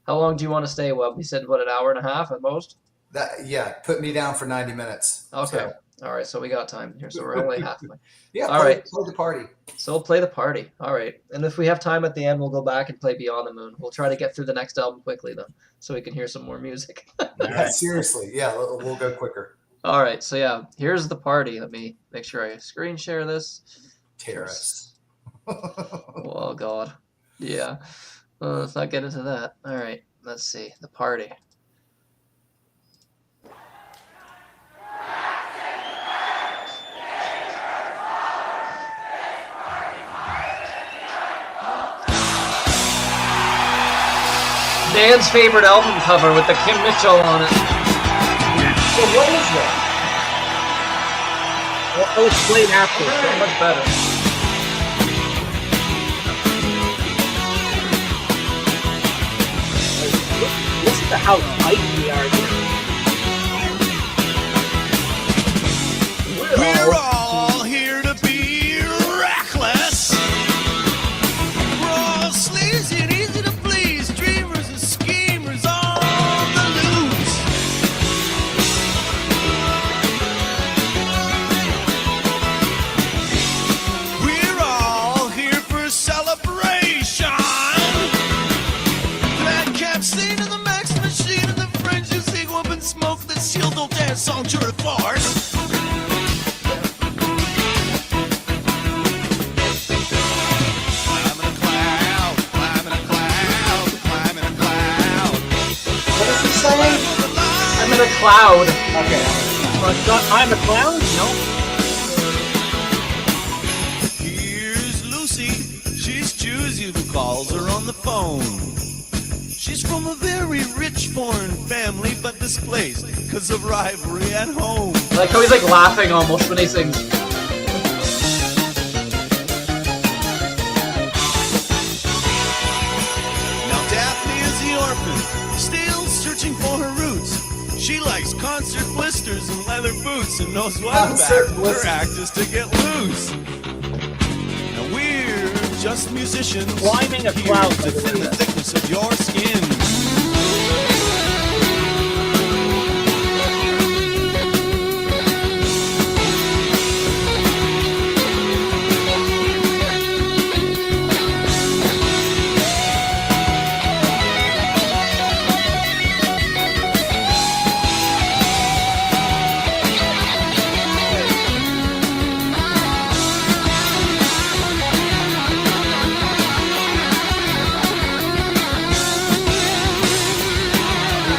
A: How long do you want to stay, Webb? We said, what, an hour and a half at most?
C: Put me down for 90 minutes.
A: Okay.
C: So.
A: All right, so we got time here. So we're only halfway.
C: Play the party.
A: So we'll play the party. All right. And if we have time at the end, we'll go back and play Beyond the Moon. We'll try to get through the next album quickly, though, so we can hear some more music.
C: Seriously. Yeah, we'll go quicker.
A: All right. So, yeah, here's the party. Let me make sure I screen share this.
C: Terrorists.
A: Oh, God. Yeah. Let's not get into that. All right. Let's see. The party. Dan's favorite album cover with the Kim Mitchell on it.
B: So what is that? I'll explain after.
A: So much better.
B: Listen to how tight we are here.
D: We're all here to be reckless. We're all sleazy and easy to please. Dreamers and schemers on the loose. We're all here for a celebration. That capsicum in the Max machine and the French is up and smoke that seal don't dance on to the farce.
A: Cloud.
C: Okay.
B: I'm a Clown? No.
D: Here's Lucy. She's choosy who calls her on the phone. She's from a very rich foreign family, but displaced because of rivalry at home.
A: I like how he's like laughing almost when he sings.
D: Now Daphne is the orphan, still searching for her roots. She likes concert blisters and leather boots and knows what
C: Concert
D: back
C: blisters.
D: her act is to get loose. Now we're just musicians.
B: Climbing a cloud, by the way.
D: The thickness of your skin.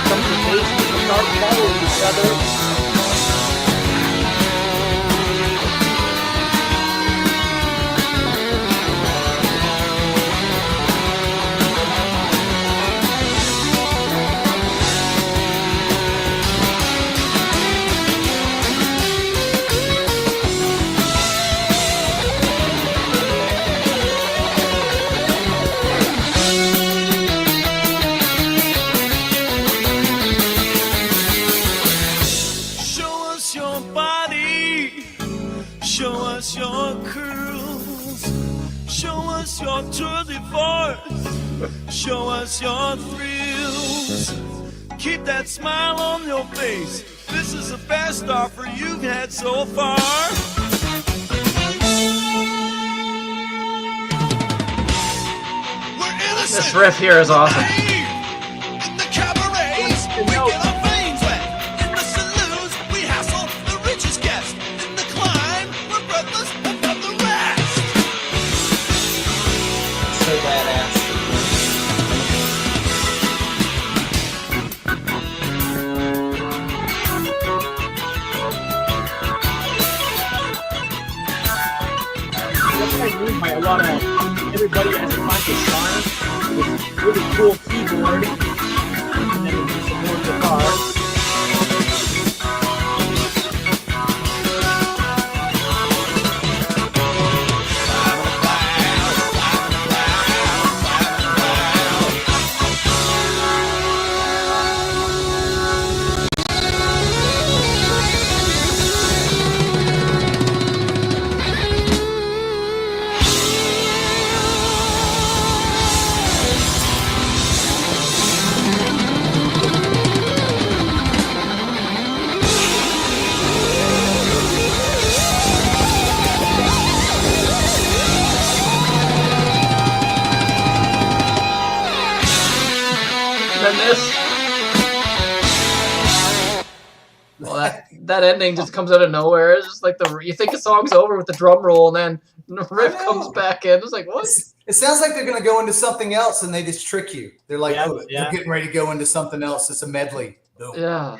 B: Some people start following each other.
D: Show us your body, show us your curls, show us your tour de force, show us your thrills. Keep that smile on your face. This is the best offer you've had so far. We're innocent.
A: This riff here is awesome.
D: In the cabarets, we get our veins wet. In the saloons, we hassle the richest guests. In the climb, we're breathless above the rest.
C: So badass.
B: That's what I mean by a lot of everybody has a bunch of shine with really cool keyboard, and then we do some more guitar.
A: Then this. Well, that ending just comes out of nowhere. It's just like you think the song's over with the drum roll, and then the riff comes back in. It's like what?
C: It sounds like they're going to go into something else, and they just trick you. They're like,
B: Yeah,
C: oh,
B: yeah.
C: they're getting ready to go into something else. It's a medley. Boom.
A: Yeah,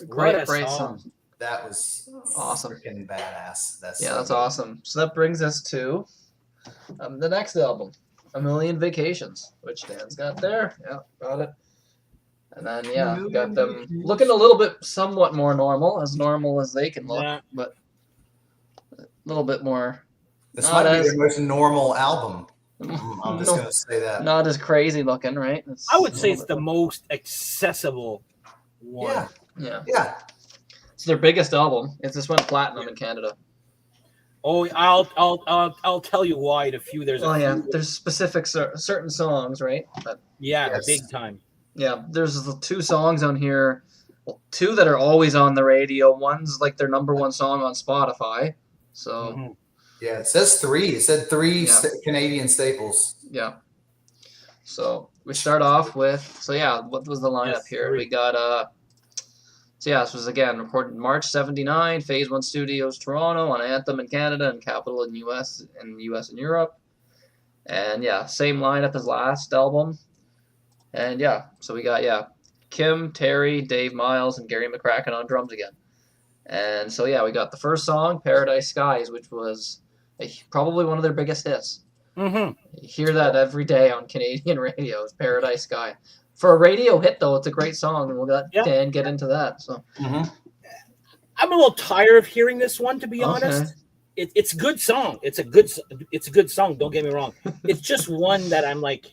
B: What a
A: great
B: song.
A: song.
C: That was
A: Awesome.
C: freaking badass. That's
A: Yeah,
C: so
A: that's
C: good.
A: awesome. So that brings us to the next album, A Million Vacations, which Dan's got there. Yeah, got it. And then, yeah, we got them looking a little bit somewhat more normal as they can look,
B: Yeah.
A: but a little bit more,
C: This
A: Not
C: might be
A: as-
C: their most normal album. I'm just
A: No.
C: going to say that.
A: not as crazy looking, right?
B: I would say
A: a
B: it's
A: little
B: the most accessible one.
C: Yeah,
A: bit- yeah.
C: yeah.
A: It's their biggest album. It just went platinum in Canada.
B: Oh, I'll tell you why. In a few, there's a
A: Oh yeah,
B: few,
A: there's specific certain songs, right? But
B: yeah,
C: Yes.
B: big time.
A: yeah, there's the two songs on here, well, two that are always on the radio. One's like their number one song on Spotify. So
B: Mhm.
C: Yeah, it says three. It said three
A: Yeah.
C: Canadian staples.
A: yeah. So we start off with what was the lineup
B: Yes,
A: here?
B: three.
A: We got this was again recorded in March '79, Phase One Studios, Toronto, on Anthem in Canada and Capitol in US and Europe. And yeah, same lineup as last album. And yeah, so we got Kim, Terry, Dave Miles, and Gary McCracken on drums again. And so yeah, we got the first song, Paradise Skies, which was probably one of their biggest hits.
B: Mm-hmm.
A: You hear that every day on Canadian radio. It's Paradise Sky. For a radio hit, though, it's a great song, and we'll let Dan get into that. So
B: I'm a little tired of hearing this one, to be honest. It's a good song. It's a good song. Don't get me wrong. It's just one that I'm like,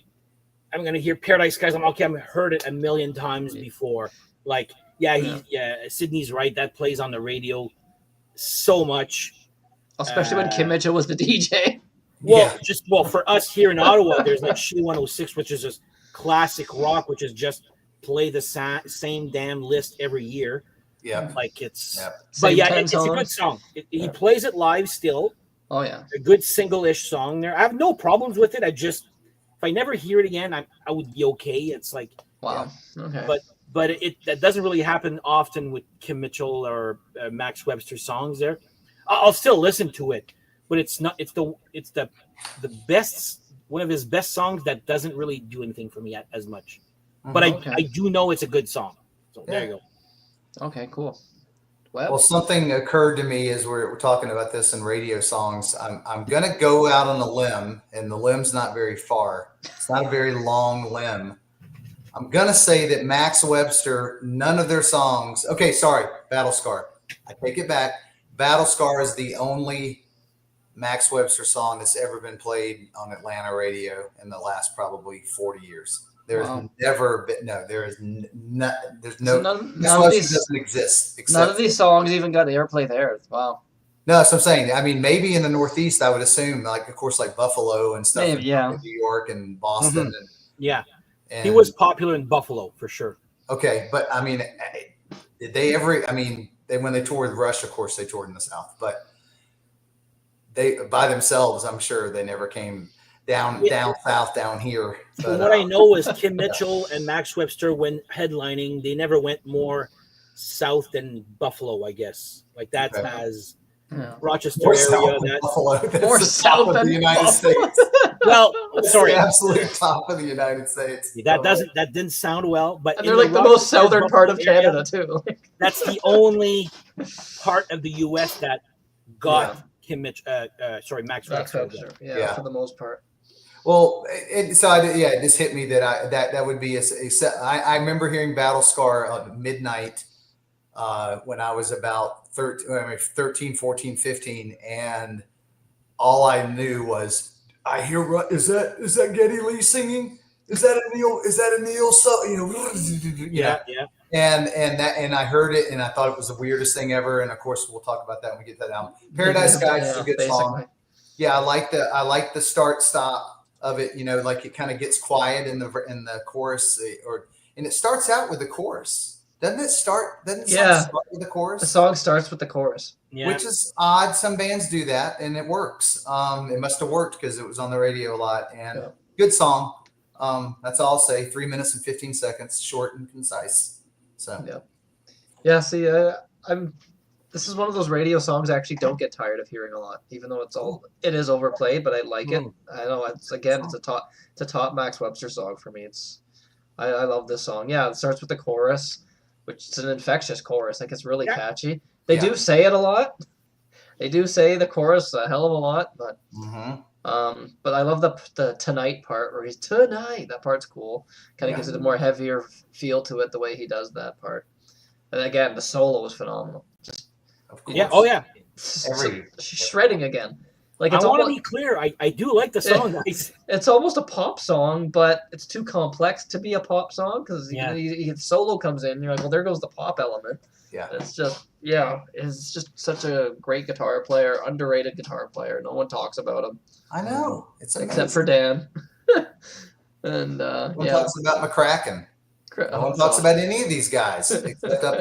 B: I'm gonna hear Paradise Skies. I'm okay. I've heard it a million times before. Like, Sydney's right. That plays on the radio so much,
A: especially when Kim Mitchell was the DJ.
B: Well, for us here in Ottawa, there's like She 106, which is just classic rock, which is just play the same damn list every year.
C: Yeah,
B: like it's.
C: Yeah.
B: But it's a good song. He plays it live still.
A: Oh yeah, a
B: good single-ish song there. I have no problems with it. If I never hear it again, I would be okay. It's like
A: wow, okay.
B: But that doesn't really happen often with Kim Mitchell or Max Webster songs. There, I'll still listen to it, but it's not. It's the best, one of his best songs that doesn't really do anything for me as much. But I do know it's a good song. So there you go.
A: Okay, cool.
C: Well, something occurred to me as we're talking about this in radio songs. I'm going to go out on a limb, and the limb's not very far. It's not a very long limb. I'm going to say that Max Webster, none of their songs. Okay, sorry, Battle Scar. I take it back. Battle Scar is the only Max Webster song that's ever been played on Atlanta radio in the last probably 40 years. There's never been, there's no, none of these doesn't exist.
A: None of these songs even got airplay there. Wow.
C: No, that's what I'm saying. I mean, maybe in the Northeast, I would assume, like, of course, like Buffalo and stuff, in New York and Boston.
B: And he was popular in Buffalo for sure.
C: Okay, but I mean, did they ever? I mean, when they toured with Rush, of course, they toured in the South, but they by themselves, I'm sure they never came down south, down here.
B: But, what I know is Kim Mitchell and Max Webster, when headlining, they never went more south than Buffalo, I guess. Like that's as Rochester
C: more
B: area.
C: More south than the United States.
B: Well, sorry,
C: the absolute top of the United States.
B: That didn't sound well, but
A: and they're like the most southern part of Canada too.
B: That's the only part of the U.S. that got Max Webster.
A: Yeah, for the most part.
C: Well, it just hit me that that would be I remember hearing Battle Scar at midnight when I was about 13, 14, 15, and all I knew was I hear is that Geddy Lee singing? Is that a Neil? So and I heard it and I thought it was the weirdest thing ever. And of course we'll talk about that when we get that album. Paradise Skies is a good song. Yeah, I like the start stop of it, like it kind of gets quiet in the chorus, and it starts out with the chorus. Doesn't it start with the chorus?
A: The song starts with the chorus.
B: Yeah.
C: Which is odd. Some bands do that and it works. It must have worked because it was on the radio a lot, and good song. That's all I'll say. 3 minutes and 15 seconds, short and concise. So
A: see, this is one of those radio songs I actually don't get tired of hearing a lot, even though it is overplayed, but I like it. I know it's a top Max Webster song for me. I love this song. Yeah, it starts with the chorus, which is an infectious chorus. Like, it's really catchy. They do say it a lot. They do say the chorus a hell of a lot, but but I love the tonight part where he's tonight. That part's cool. Kind of gives it a more heavier feel to it the way he does that part. And again, the solo is phenomenal.
C: Of course.
B: Yeah. Oh yeah.
A: She's shredding again. Like,
B: I want to be clear. I do like the song.
A: It's almost a pop song, but it's too complex to be a pop song because solo comes in. You're like, well, there goes the pop element.
C: Yeah.
A: It's just such a great guitar player, underrated guitar player. No one talks about him.
C: I know. It's amazing.
A: Except for Dan. And
C: no one talks about McCracken. No one talks about any of these guys except up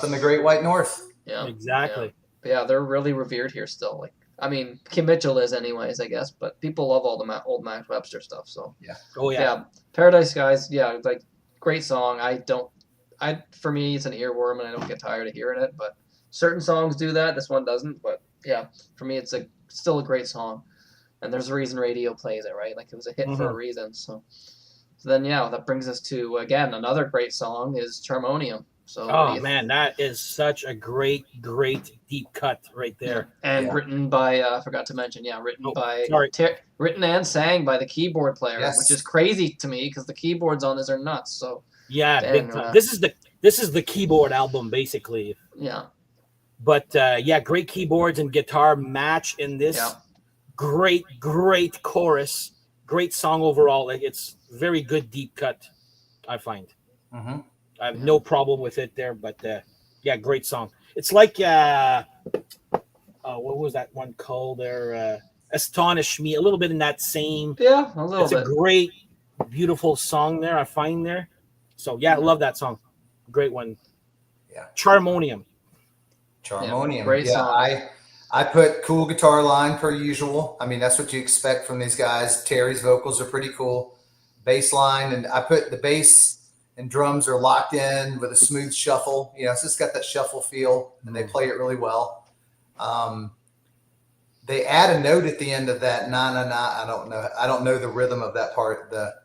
C: in the Great White North.
B: Yeah, exactly.
A: Yeah, they're really revered here still. Like, I mean, Kim Mitchell is anyways, I guess, but people love all the old Max Webster stuff. So Paradise Skies, like, great song. For me, it's an earworm, and I don't get tired of hearing it. But certain songs do that. This one doesn't. But yeah, for me, it's still a great song, and there's a reason radio plays it, right? Like, it was a hit for a reason. So So then, yeah, that brings us to, again, another great song is Charmonium. So
B: Oh man, that is such a great deep cut right there.
A: and written by I forgot to mention, written and sang by the keyboard player, which is crazy to me because the keyboards on this are nuts. So
B: yeah, big time. This is the keyboard album basically.
A: Yeah.
B: But yeah, great keyboards and guitar match in this.
A: Yeah.
B: Great chorus, great song overall. Like it's very good deep cut, I find.
C: Mm-hmm.
B: I have no problem with it there, but yeah, great song. It's like what was that one called there? Astonish Me, a little bit in that same.
A: Yeah, a little bit.
B: It's a great, beautiful song there, I find there. So yeah, I love that song. Great one.
C: Yeah.
B: Charmonium.
C: Yeah,
A: great song.
C: I put cool guitar line per usual. I mean, that's what you expect from these guys. Terry's vocals are pretty cool. Bass line, and I put the bass and drums are locked in with a smooth shuffle. You know, it's just got that shuffle feel, and they play it really well. They add a note at the end of that na na na. I don't know the rhythm of that part. The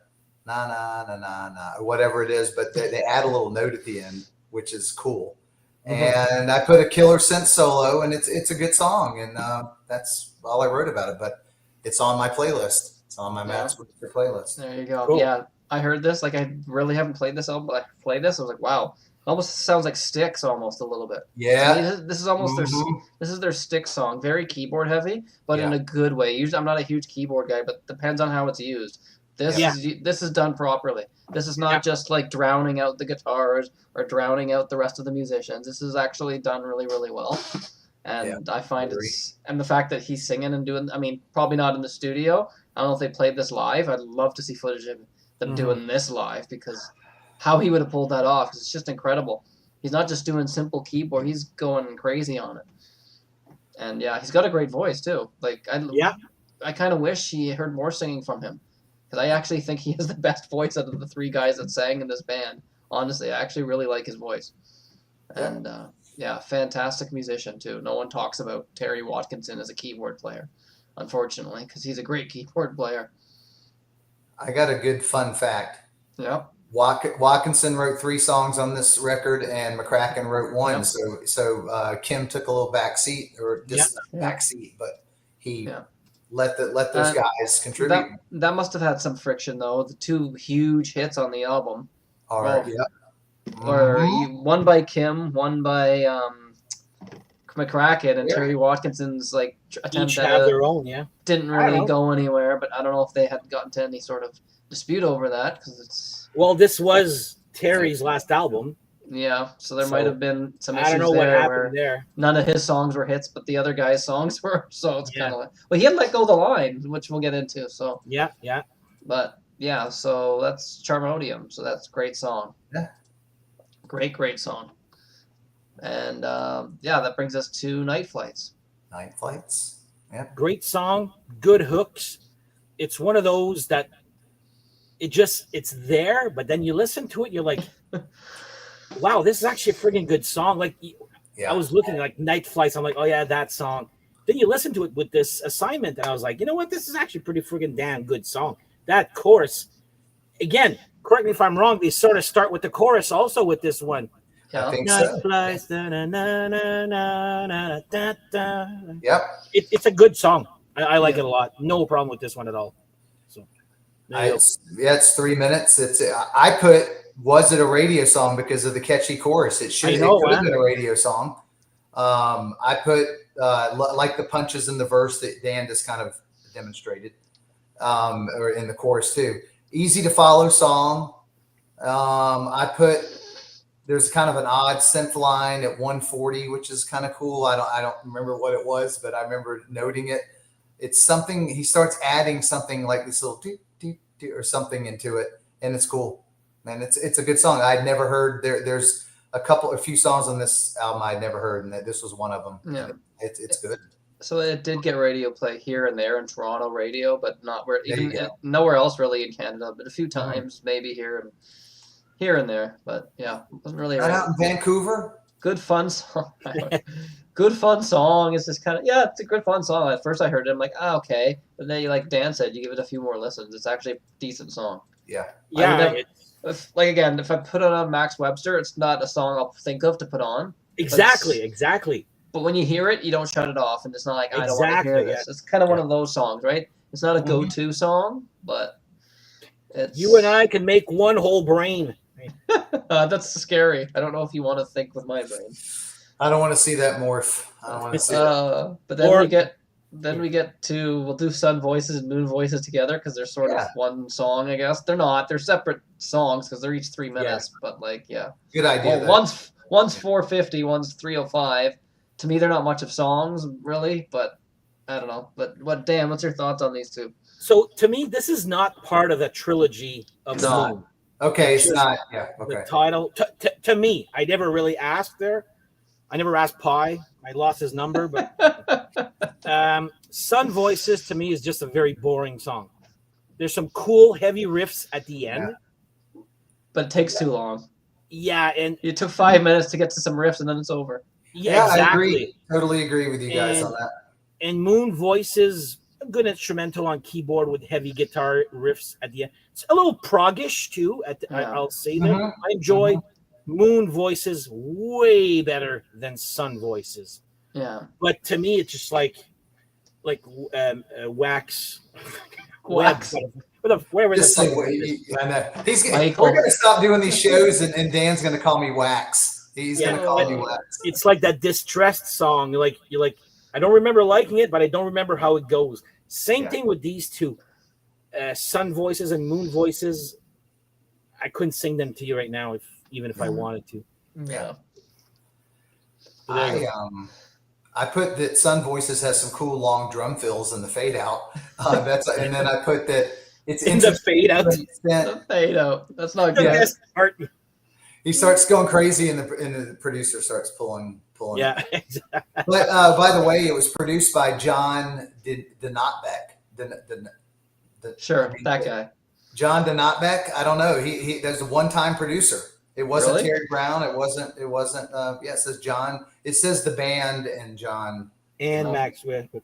C: na na na na na or whatever it is, but they add a little note at the end, which is cool. And I put a killer synth solo, and it's a good song, and that's all I wrote about it. But it's on my playlist. It's on my Max Webster playlist.
A: There you go.
B: Cool.
A: Yeah, I heard this. Like, I really haven't played this album, but I played this. I was like, wow, it almost sounds like Styx almost a little bit.
C: Yeah,
A: I mean, this is almost their Styx song. Very keyboard heavy, but in a good way. Usually, I'm not a huge keyboard guy, but depends on how it's used. This is done properly. This is not just like drowning out the guitars or drowning out the rest of the musicians. This is actually done really, really well. And I find and the fact that he's singing and doing, I mean, probably not in the studio. I don't know if they played this live. I'd love to see footage of them doing this live, because how he would have pulled that off, 'cause it's just incredible. He's not just doing simple keyboard. He's going crazy on it. And yeah, he's got a great voice too. Like, I kind of wish he heard more singing from him, because I actually think he has the best voice out of the three guys that sang in this band. Honestly, I actually really like his voice. And fantastic musician too. No one talks about Terry Watkinson as a keyboard player, unfortunately, because he's a great keyboard player.
C: I got a good fun fact.
A: Yeah.
C: Watkinson wrote 3 songs on this record, and McCracken wrote 1. Yep. So Kim took a little back seat, or just back seat, but he let those guys contribute.
A: That must have had some friction though. The 2 huge hits on the album.
C: All right.
A: Or one by Kim, one by McCracken, and Terry Watkinson's like attempt at
B: their own.
A: Didn't really go anywhere, but I don't know if they had gotten to any sort of dispute over that, because it's.
B: Well, this was Terry's last album.
A: Yeah, so there might have been some issues.
B: I don't know what happened there.
A: None of his songs were hits, but the other guys' songs were. So it's kind of like, well, he had Let Go the Line, which we'll get into. So
B: yeah.
A: But yeah, so that's Charmonium. So that's a great song.
C: Yeah.
A: Great song. And that brings us to Night Flights.
C: Night Flights. Yeah.
B: Great song, good hooks. It's one of those that it's there, but then you listen to it, you're like, wow, this is actually a friggin' good song. Like, I was looking like Night Flights. I'm like, oh yeah, that song. Then you listen to it with this assignment, and I was like, you know what? This is actually pretty friggin' damn good song. That chorus, again, correct me if I'm wrong, they sort of start with the chorus also with this one.
C: I think
B: Night Flights, da, na, na, na, na, da, da.
C: Yep.
B: It's a good song. I like it a lot. No problem with this one at all. So,
C: it's 3 minutes. I put, was it a radio song because of the catchy chorus? It could have been a radio song. I put like the punches in the verse that Dan just kind of demonstrated, or in the chorus too. Easy to follow song. I put, there's kind of an odd synth line at 140, which is kind of cool. I don't remember what it was, but I remember noting it. It's something, he starts adding something like this little doo, doo, doo, or something into it, and it's cool. Man, it's a good song. I'd never heard, there's a few songs on this album I'd never heard, and this was one of them.
A: Yeah.
C: It's good.
A: So it did get radio play here and there in Toronto radio, but not nowhere else really in Canada, but a few times maybe here and there. But yeah, it wasn't really
C: out in Vancouver.
A: good fun song. Good fun song. It's just kind of it's a good fun song. At first I heard it, I'm like, okay, but then like Dan said, you give it a few more listens. It's actually a decent song.
C: Yeah.
A: If I put it on Max Webster, it's not a song I'll think of to put on.
B: Exactly.
A: But when you hear it, you don't shut it off, and it's not like I don't want to hear this. It's kind of one of those songs, right? It's not a go-to song, but it's
B: you and I can make one whole brain.
A: That's scary. I don't know if you want to think with my brain.
C: I don't want to see that morph. I don't want to see that.
A: But then we get to we'll do Sun Voices and Moon Voices together because they're sort of one song, I guess. They're not. They're separate songs because they're each 3 minutes. Yeah. But
C: good idea.
A: Well, one's 4:50, one's 3:05. To me, they're not much of songs really, but I don't know. But Dan, what's your thoughts on these two?
B: So to me, this is not part of the trilogy of Moon.
C: Okay, it's not. Yeah. Okay.
B: The title to me, I never really asked there. I never asked Pi. I lost his number, but Sun Voices to me is just a very boring song. There's some cool, heavy riffs at the end.
A: But it takes too long.
B: Yeah, and
A: it took 5 minutes to get to some riffs, and then it's over.
B: Yeah, exactly.
C: I agree. Totally agree with you guys on that.
B: And Moon Voices, a good instrumental on keyboard with heavy guitar riffs at the end. It's a little proggish too. I'll say that. I enjoyed Moon Voices way better than Sun Voices.
A: Yeah.
B: But to me, it's just like wax.
C: Wax. We're going to stop doing these shows, and Dan's going to call me Wax. He's going to call me Wax.
B: It's like that distressed song. You're like, I don't remember liking it, but I don't remember how it goes. Same thing with these two. Sun Voices and Moon Voices. I couldn't sing them to you right now, even if I wanted to.
A: Yeah.
C: I put that Sun Voices has some cool long drum fills in the fade out. And then I put that it's
B: in the fade out.
A: The fade out. That's not good.
B: Best part.
C: He starts going crazy, and the producer starts pulling.
B: Yeah, exactly.
C: But by the way, it was produced by John Denotbeck.
A: That guy.
C: John Denotbeck. I don't know. He there's a one-time producer. It wasn't Terry Brown. It wasn't. It says John. It says the band and John
B: and Max with
A: it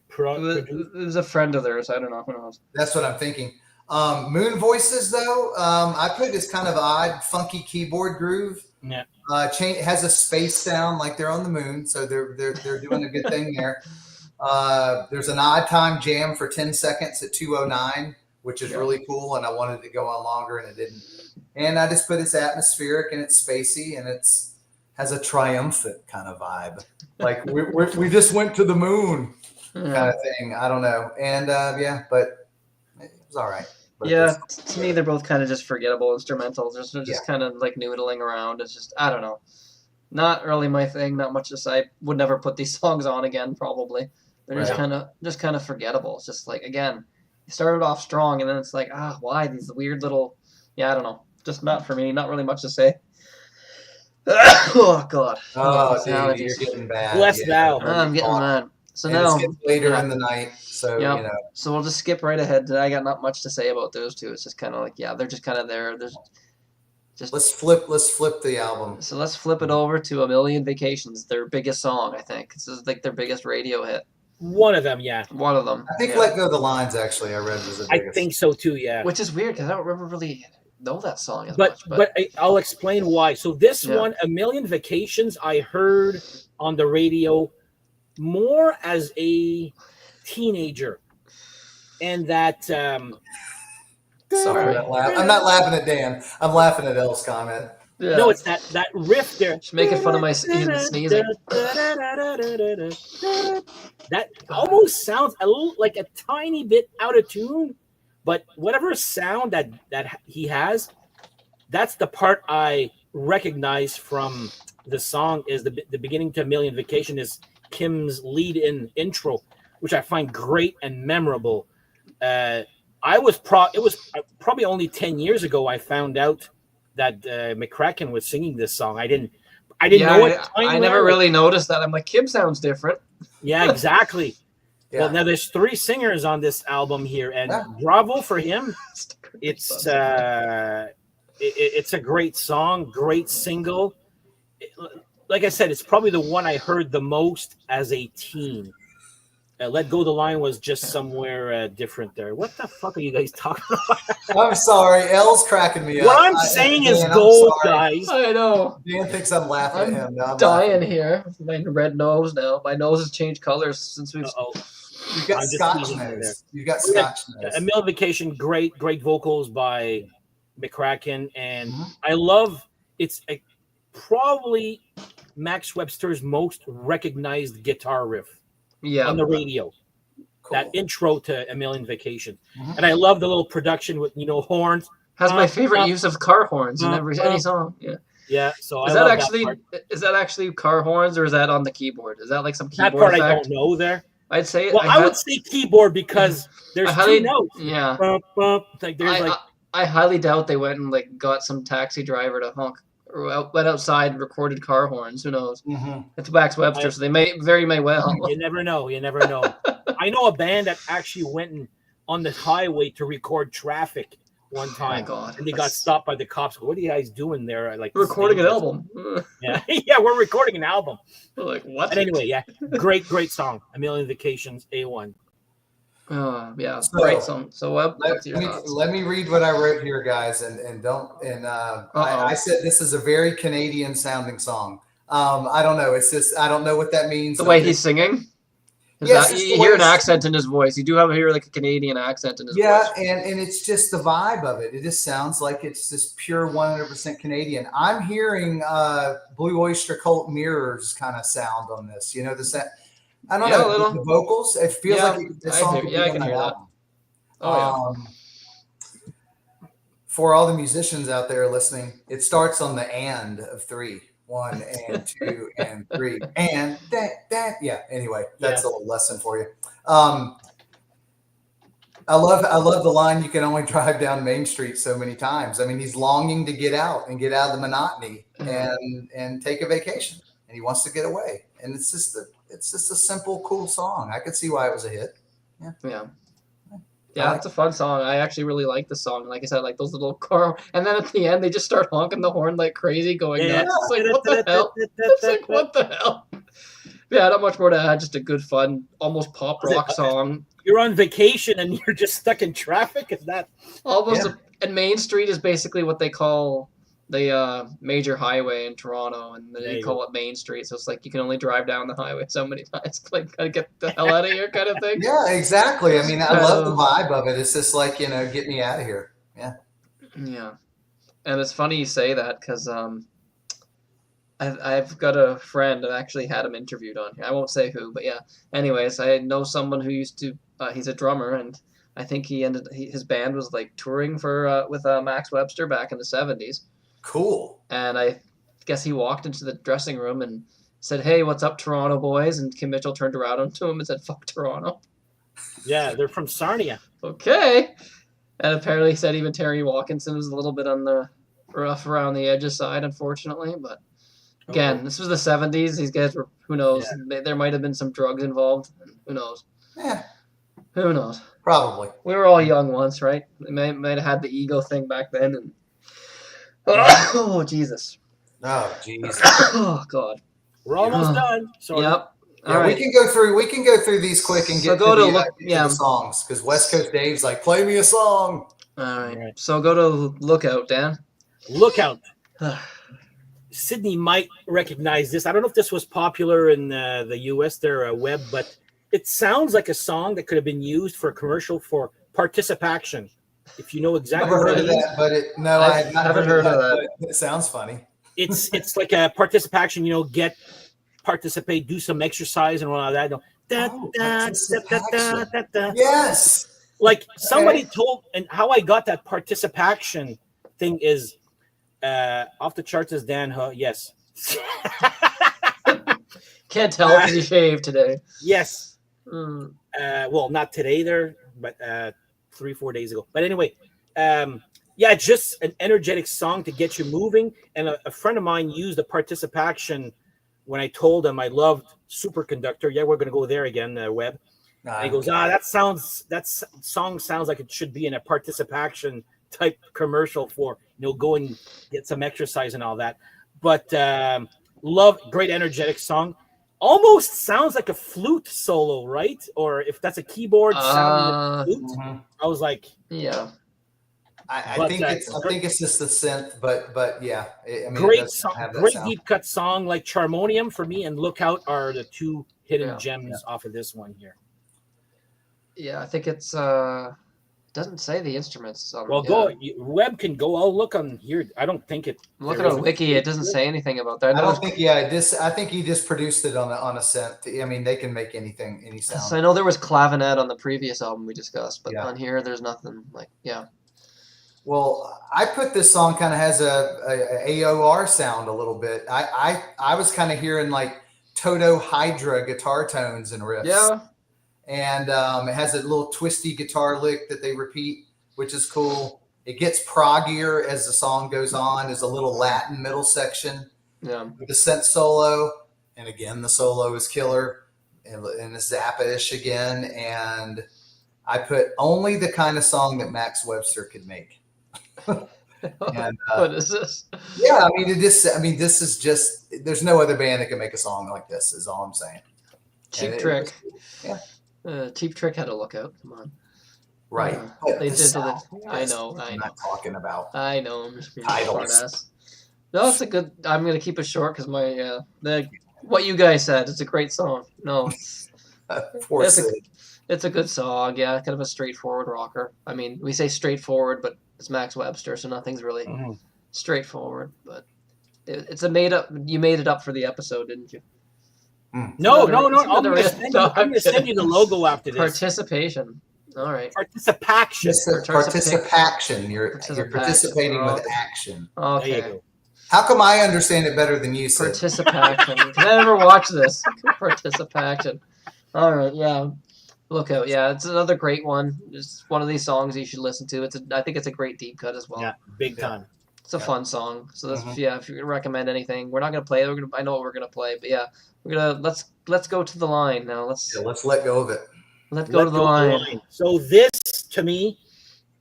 A: was a friend of theirs. I don't know. Who knows?
C: That's what I'm thinking. Moon Voices, though, I put this kind of odd, funky keyboard groove.
B: Yeah.
C: Has a space sound like they're on the moon, so they're doing a good thing there. There's an odd time jam for 10 seconds at 2:09, which is really cool, and I wanted to go on longer, and it didn't. And I just put it's atmospheric and it's spacey, and has a triumphant kind of vibe, like we just went to the moon kind of thing. I don't know, and but it was all right. But
A: to me, they're both kind of just forgettable instrumentals. They're just kind of like noodling around. It's just, I don't know. Not really my thing. Not much to say. Would never put these songs on again, probably. They're just kind of forgettable. It's just like, again, you started off strong, and then it's like, why these weird little, I don't know. Just not for me. Not really much to say. Oh, God.
C: Oh, dude, you're getting bad.
B: Bless thou.
A: I'm getting mad. So
C: and
A: now
C: it's later in the night, so
A: So we'll just skip right ahead. I got not much to say about those two. It's just kind of like they're just kind of there. There's just
C: let's flip the album.
A: So let's flip it over to A Million Vacations, their biggest song. I think this is like their biggest radio hit.
B: One of them, yeah.
A: One of them.
C: I think Let Go of the Lines. Actually, I read was the biggest.
B: I think so too. Yeah.
A: Which is weird because I don't remember really know that song as
B: much.
A: But
B: I'll explain why. So this one, A Million Vacations, I heard on the radio more as a teenager, and that
C: sorry, I'm not laughing at Dan. I'm laughing at Elle's comment.
B: Yeah. No, it's that riff there.
A: Just making fun of my sneezing.
B: That almost sounds a little like a tiny bit out of tune, but whatever sound that he has, that's the part I recognize from the song. Is the beginning to A Million Vacation is Kim's lead-in intro, which I find great and memorable. It was probably only 10 years ago I found out that McCracken was singing this song. I didn't know it.
A: I never really noticed that. I'm like, Kim sounds different.
B: Yeah, exactly. Well, now there's 3 singers on this album here, and bravo for him. It's a great song, great single. like I said, it's probably the one I heard the most as a teen. Let Go the Line was just somewhere different there. What the fuck are you guys talking about?
C: I'm sorry. L's cracking me up.
B: What I'm saying is gold, guys.
A: I know.
C: Dan thinks I'm laughing at him. No, I'm
A: dying
C: laughing.
A: here. My red nose now. My nose has changed colors since we've.
C: You've got Scotch nose. You've got Scotch nose.
B: A Million Vacation, great vocals by McCracken, and I love it's probably Max Webster's most recognized guitar riff on the radio. Cool. That intro to A Million Vacation, and I love the little production with horns.
A: Has my favorite use of car horns in any song.
B: Yeah. So
A: is that actually car horns, or is that on the keyboard? Is that like some keyboard
B: that part
A: effect?
B: I don't know there.
A: I'd say.
B: Well, I would say keyboard because there's two notes.
A: Yeah.
B: There's
A: I highly doubt they went and like got some taxi driver to honk or went outside and recorded car horns. Who knows? It's Max Webster, so they may well.
B: You never know. I know a band that actually went on the highway to record traffic one time.
A: Oh my God.
B: And they got stopped by the cops. What are you guys doing there? Like
A: recording an album.
B: Yeah, we're recording an album.
A: Like what?
B: But anyway, great song. A Million Vacations, A1.
A: Great song. So
C: let me read what I wrote here, guys, and I said this is a very Canadian sounding song. I don't know. It's just I don't know what that means.
A: The way he's singing. You hear an accent in his voice. You do hear like a Canadian accent in his voice.
C: Yeah, and it's just the vibe of it. It just sounds like it's just pure 100% Canadian. I'm hearing Blue Oyster Cult Mirrors kind of sound on this. I don't know the vocals. It feels like the song could be on that album.
A: Oh yeah.
C: For all the musicians out there listening, it starts on the and of 3. 1 and 2 and 3 and that. Yeah. Anyway, that's a little lesson for you. I love the line. You can only drive down Main Street so many times. I mean, he's longing to get out of the monotony and take a vacation, and he wants to get away. And it's just a simple, cool song. I could see why it was a hit.
A: Yeah, it's a fun song. I actually really like the song. Like I said, like those little car, and then at the end they just start honking the horn like crazy, going nuts. It's like what the hell? It's like what the hell? Yeah, not much more to add. Just a good, fun, almost pop rock song.
B: You're on vacation and you're just stuck in traffic. Is that
A: almost? And Main Street is basically what they call the major highway in Toronto, and they call it Main Street. So it's like you can only drive down the highway so many times, like gotta get the hell out of here, kind of thing.
C: Yeah, exactly. I mean, I love the vibe of it. It's just like get me out of here. Yeah.
A: Yeah, and it's funny you say that because I've got a friend that actually had him interviewed on here. I won't say who, but yeah. Anyways, I know someone who used to. He's a drummer, and I think his band was like touring with Max Webster back in the 70s.
C: Cool.
A: And I guess he walked into the dressing room and said, "Hey, what's up, Toronto boys?" And Kim Mitchell turned around to him and said, "Fuck Toronto."
B: Yeah, they're from Sarnia.
A: Okay. And apparently he said even Terry Walkinson was a little bit on the rough around the edges side, unfortunately. But again, this was the 70s. These guys were, who knows? Yeah. There might have been some drugs involved. Who knows?
C: Yeah.
A: Who knows?
C: Probably.
A: We were all young once, right? They might have had the ego thing back then. And oh, Jesus.
C: Oh, jeez.
A: Oh, God.
B: We're almost done. So
A: yep.
C: Yeah, right. We can go through these quick and get to the songs, because West Coast Dave's like, play me a song.
A: All right. So go to Lookout, Dan.
B: Lookout. Sydney might recognize this. I don't know if this was popular in the U.S. there, Webb, but it sounds like a song that could have been used for a commercial for Participaction. If you know exactly
C: what it is. I haven't heard of that. It sounds funny.
B: It's like a participation, participate, do some exercise and all of that.
C: Yes.
B: Like somebody told, and how I got that participation thing is off the charts as Dan. Yes.
A: Can't tell because you shaved today.
B: Yes. Well, not today there, but 3-4 days ago. But anyway, just an energetic song to get you moving. And a friend of mine used the participation when I told him I loved Superconductor. Yeah, we're going to go there again, Webb. And he goes, that song sounds like it should be in a participation type commercial for, go and get some exercise and all that. But Love, great energetic song. Almost sounds like a flute solo, right? Or if that's a keyboard sounding like a flute. I was like,
A: yeah.
C: I think it's just the synth, but yeah. I mean,
B: great song, great deep cut song like Charmonium for me, and Lookout are the two hidden gems off of this one here.
A: Yeah, I think it's doesn't say the instruments.
B: Well, Web can go. I'll look on here. I don't think it.
A: Look at a wiki. It doesn't say anything about that.
C: I don't think. Yeah, I think he just produced it on a synth. I mean, they can make any sound.
A: So I know there was clavinet on the previous album we discussed, but on here there's nothing like
C: Well, I put this song kind of has a AOR sound a little bit. I was kind of hearing like Toto Hydra guitar tones and riffs.
A: Yeah.
C: And it has a little twisty guitar lick that they repeat, which is cool. It gets proggier as the song goes on. There's a little Latin middle section with the synth solo. And again, the solo is killer. And it's Zappa-ish again. And I put only the kind of song that Max Webster could make. And,
A: what is this?
C: Yeah, I mean, this is just, there's no other band that can make a song like this, is all I'm saying.
A: Cheap Trick.
C: Yeah.
A: Cheap Trick had a Lookout. Come on.
C: Right.
A: They did I know.
C: I'm not talking about.
A: I know. I'm just being
C: titles.
A: No, it's a good. I'm gonna keep it short because my what you guys said. It's a great song. No, it's a good song. Yeah, kind of a straightforward rocker. I mean, we say straightforward, but it's Max Webster, so nothing's really straightforward. But it's a made up. You made it up for the episode, didn't you?
B: No. I'm going to send you the logo after this.
A: Participation. All right.
B: Participation.
C: Participation. You're participating with action.
A: Okay.
B: There you go.
C: How come I understand it better than you said?
A: Participation. Because I never watched this. Participation. All right. Yeah. Lookout. Yeah, it's another great one. It's one of these songs you should listen to. I think it's a great deep cut as well.
B: Yeah, big time.
A: It's a fun song. So that's if you can recommend anything, we're not gonna play it. I know what we're gonna play, but yeah, we're gonna let's go to the line now. Let's
C: let go of it.
A: Let's go to the line.
B: So this to me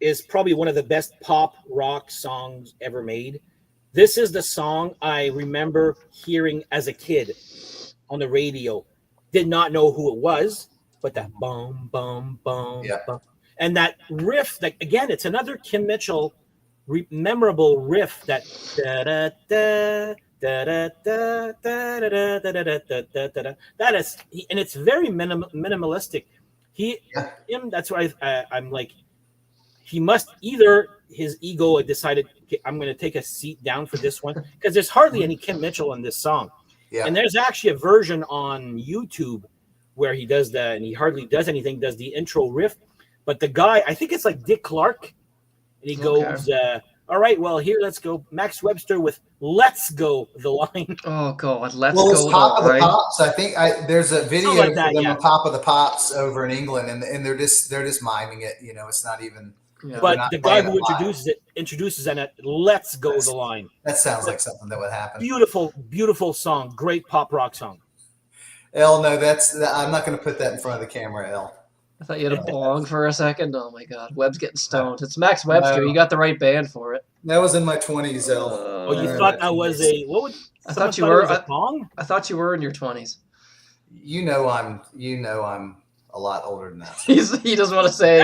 B: is probably one of the best pop rock songs ever made. This is the song I remember hearing as a kid on the radio. Did not know who it was, but that boom, boom, boom, boom. And that riff, like again, it's another Kim Mitchell memorable riff that that is, and it's very minimalistic. That's why I'm like, he must either his ego had decided I'm going to take a seat down for this one because there's hardly any Kim Mitchell in this song, and there's actually a version on YouTube where he does that, and he hardly does anything, does the intro riff, but the guy, I think it's like Dick Clark. And he goes, all right, well, here, let's go. Max Webster with Let's Go, the line.
A: Oh, God. Let's
C: go.
A: Well,
C: Top of the Pops. I think there's a video of them on Top of the Pops over in England, and they're just miming it. You know, it's not even.
B: But the guy who introduces and Let's Go, the line.
C: That sounds like something that would happen.
B: Beautiful, beautiful song. Great pop rock song.
C: No, I'm not going to put that in front of the camera, L.
A: I thought you had a bong for a second. Oh my God, Webb's getting stoned. It's Max Webster. You got the right band for it.
C: That was in my 20s, L.
B: You thought that was a what? Would
A: I thought you were
B: a bong?
A: I thought you were in your 20s.
C: You know I'm a lot older than that.
A: So. He doesn't want to say.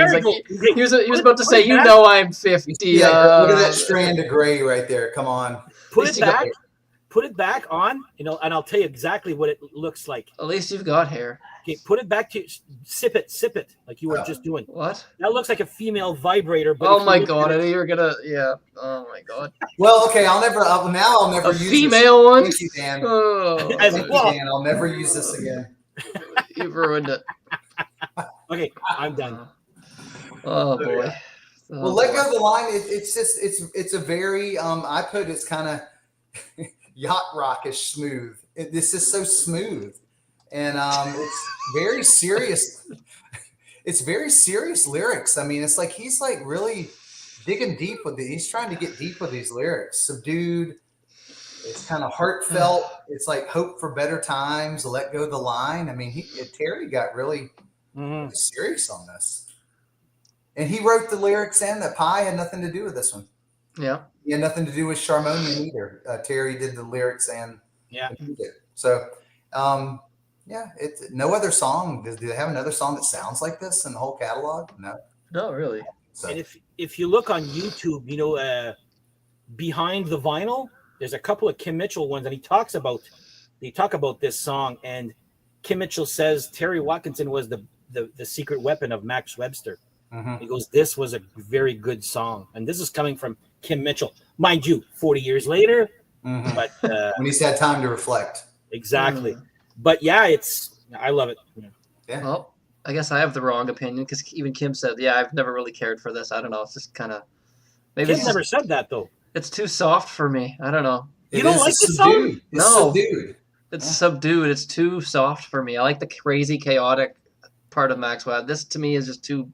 A: He was about to say, I'm 50.
C: Yeah, look at that strand of gray right there. Come on.
B: Put it back. Put it back on, and I'll tell you exactly what it looks like.
A: At least you've got hair.
B: Okay, put it back to sip it, like you were just doing.
A: What?
B: That looks like a female vibrator. But
A: oh my God! You're gonna, Oh my God.
C: Well, okay, I'll never use
A: a female one.
C: Thank you, Dan.
A: Oh,
C: Dan. I'll never use this again.
A: You've ruined it.
B: Okay, I'm done.
A: Oh boy.
C: Well, Let Go of the Line. It's a very I put it's kind of yacht rockish smooth. This is so smooth, and it's very serious. It's very serious lyrics. I mean, it's like he's like really digging deep with it. He's trying to get deep with these lyrics. Subdued. It's kind of heartfelt. It's like hope for better times. Let go of the line. I mean, Terry got really serious on this, and he wrote the lyrics. And the pie had nothing to do with this one.
A: Yeah.
C: He had nothing to do with Charmonium either. Terry did the lyrics and
B: Yeah.
C: So, yeah, it's no other song. Do they have another song that sounds like this in the whole catalog? No.
A: No, really.
C: So,
B: And if you look on YouTube, behind the vinyl, there's a couple of Kim Mitchell ones, and they talk about this song, and Kim Mitchell says Terry Watkinson was the secret weapon of Max Webster. He goes, this was a very good song, and this is coming from Kim Mitchell, mind you, 40 years later. But
C: when he's had time to reflect,
B: exactly. But yeah, I love it.
C: Yeah.
A: Well, I guess I have the wrong opinion because even Kim said, "Yeah, I've never really cared for this. I don't know. It's just kind of maybe
B: Kim never said that though.
A: It's too soft for me. I don't know.
B: You don't like this song?
A: No,
C: subdued.
A: It's subdued. It's too soft for me. I like the crazy, chaotic part of Max Webb. This to me is just too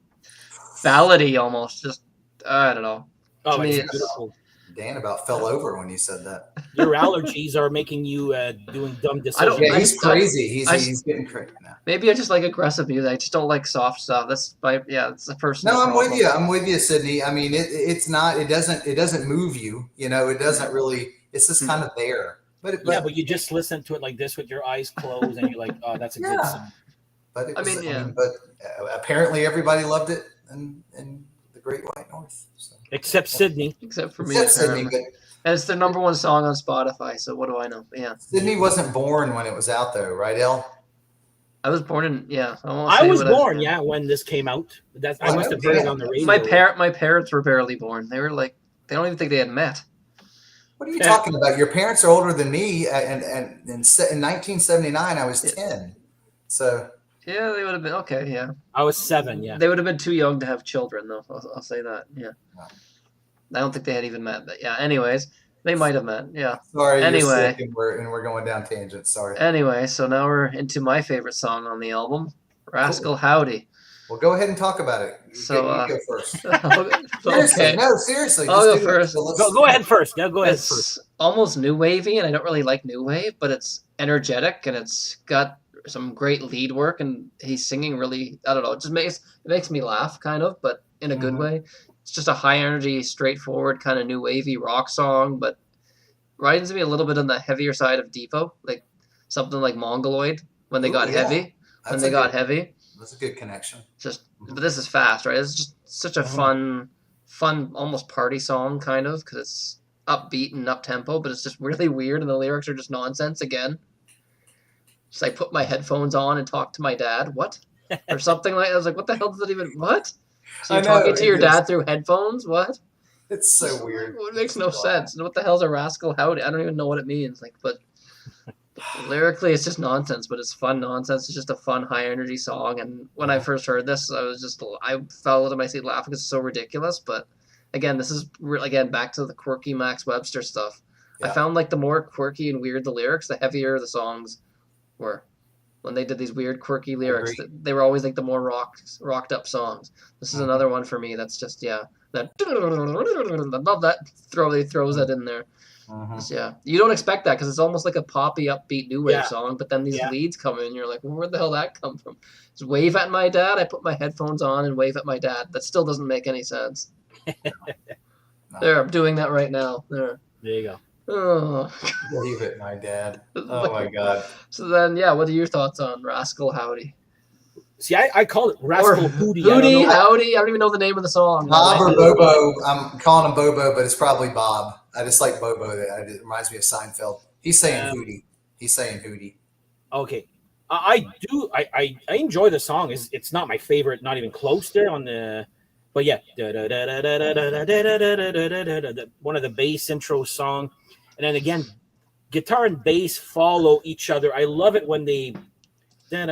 A: ballady, almost. Just I don't know.
B: Oh,
A: to me,
B: it's beautiful.
C: Dan about fell over when you said that.
B: Your allergies are making you doing dumb decisions.
C: Yeah, he's crazy. He's getting crazy now.
A: Maybe I just like aggressive music. I just don't like soft stuff. It's a personal.
C: No, I'm
A: problem.
C: with you. I'm with you, Sydney. I mean, it's not. It doesn't move you. You know, it doesn't really. It's just kind of there. But
B: you just listen to it like this with your eyes closed, and you're like, "Oh, that's a good song."
C: But
A: but
C: apparently everybody loved it in the Great White North. So.
B: Except Sydney.
A: Except for me.
C: Sydney, but
A: and it's the #1 song on Spotify. So what do I know? Yeah.
C: Sydney wasn't born when it was out, though, right, El?
A: I was born in
B: I was born when this came out. I must have heard it on the radio.
A: My parents were barely born. They were like they don't even think they had met.
C: What are you talking about? Your parents are older than me, and in 1979 I was 10. So
A: yeah, they would have been okay. Yeah,
B: I was 7. Yeah,
A: they would have been too young to have children, though. I'll say that. Yeah, I don't think they had even met. But yeah, anyways, they might have met. Yeah.
C: Sorry.
A: Anyway,
C: you're sick and we're going down tangents. Sorry.
A: Anyway, so now we're into my favorite song on the album, Rascal Howdy.
C: Well, go ahead and talk about it. You go first.
A: Okay.
C: No, seriously.
A: I'll go first.
B: Go ahead first. Yeah, go ahead
A: it's
B: first.
A: Almost new wavy, and I don't really like new wave, but it's energetic and it's got some great lead work, and he's singing really. I don't know. It makes me laugh, kind of, but in a good way. It's just a high energy, straightforward kind of new wavy rock song, but reminds me a little bit on the heavier side of Depot, like something like Mongoloid when they got heavy.
C: That's a good connection.
A: But this is fast, right? It's just such a fun, almost party song, kind of, because it's upbeat and up tempo, but it's just really weird, and the lyrics are just nonsense again. Just like put my headphones on and talk to my dad. What? Or something like that. I was like, what the hell does that even? What? So you're talking to your dad through headphones? What?
C: It's so weird.
A: It makes no sense. And what the hell's a rascal howdy? I don't even know what it means. Like, but lyrically, it's just nonsense. But it's fun nonsense. It's just a fun, high energy song. And when I first heard this, I fell out of my seat laughing because it's so ridiculous. But again, this is back to the quirky Max Webster stuff. Yeah. I found like the more quirky and weird the lyrics, the heavier the songs were. When they did these weird, quirky lyrics, they were always like the more rocked up songs. This is another one for me. That's just that. I love that he throws that in there. Yeah, you don't expect that because it's almost like a poppy, upbeat new wave song. But then these leads come in, and you're like, well, where the hell did that come from? Just wave at my dad. I put my headphones on and wave at my dad. That still doesn't make any sense. There, I'm doing that right now. There
B: you go.
A: Oh.
C: Leave it, my dad. Oh my God.
A: So then, what are your thoughts on Rascal Howdy?
B: See, I call it Rascal Hootie.
A: Hootie, Howdy. I don't even know the name of the song.
C: Bob or Bobo. I'm calling him Bobo, but it's probably Bob. I just like Bobo. It reminds me of Seinfeld. He's saying Hootie. He's saying Hootie.
B: Okay. I enjoy the song. It's not my favorite, not even close there on the. But yeah, one of the bass intro song. And then again, guitar and bass follow each other. I love it when they. It's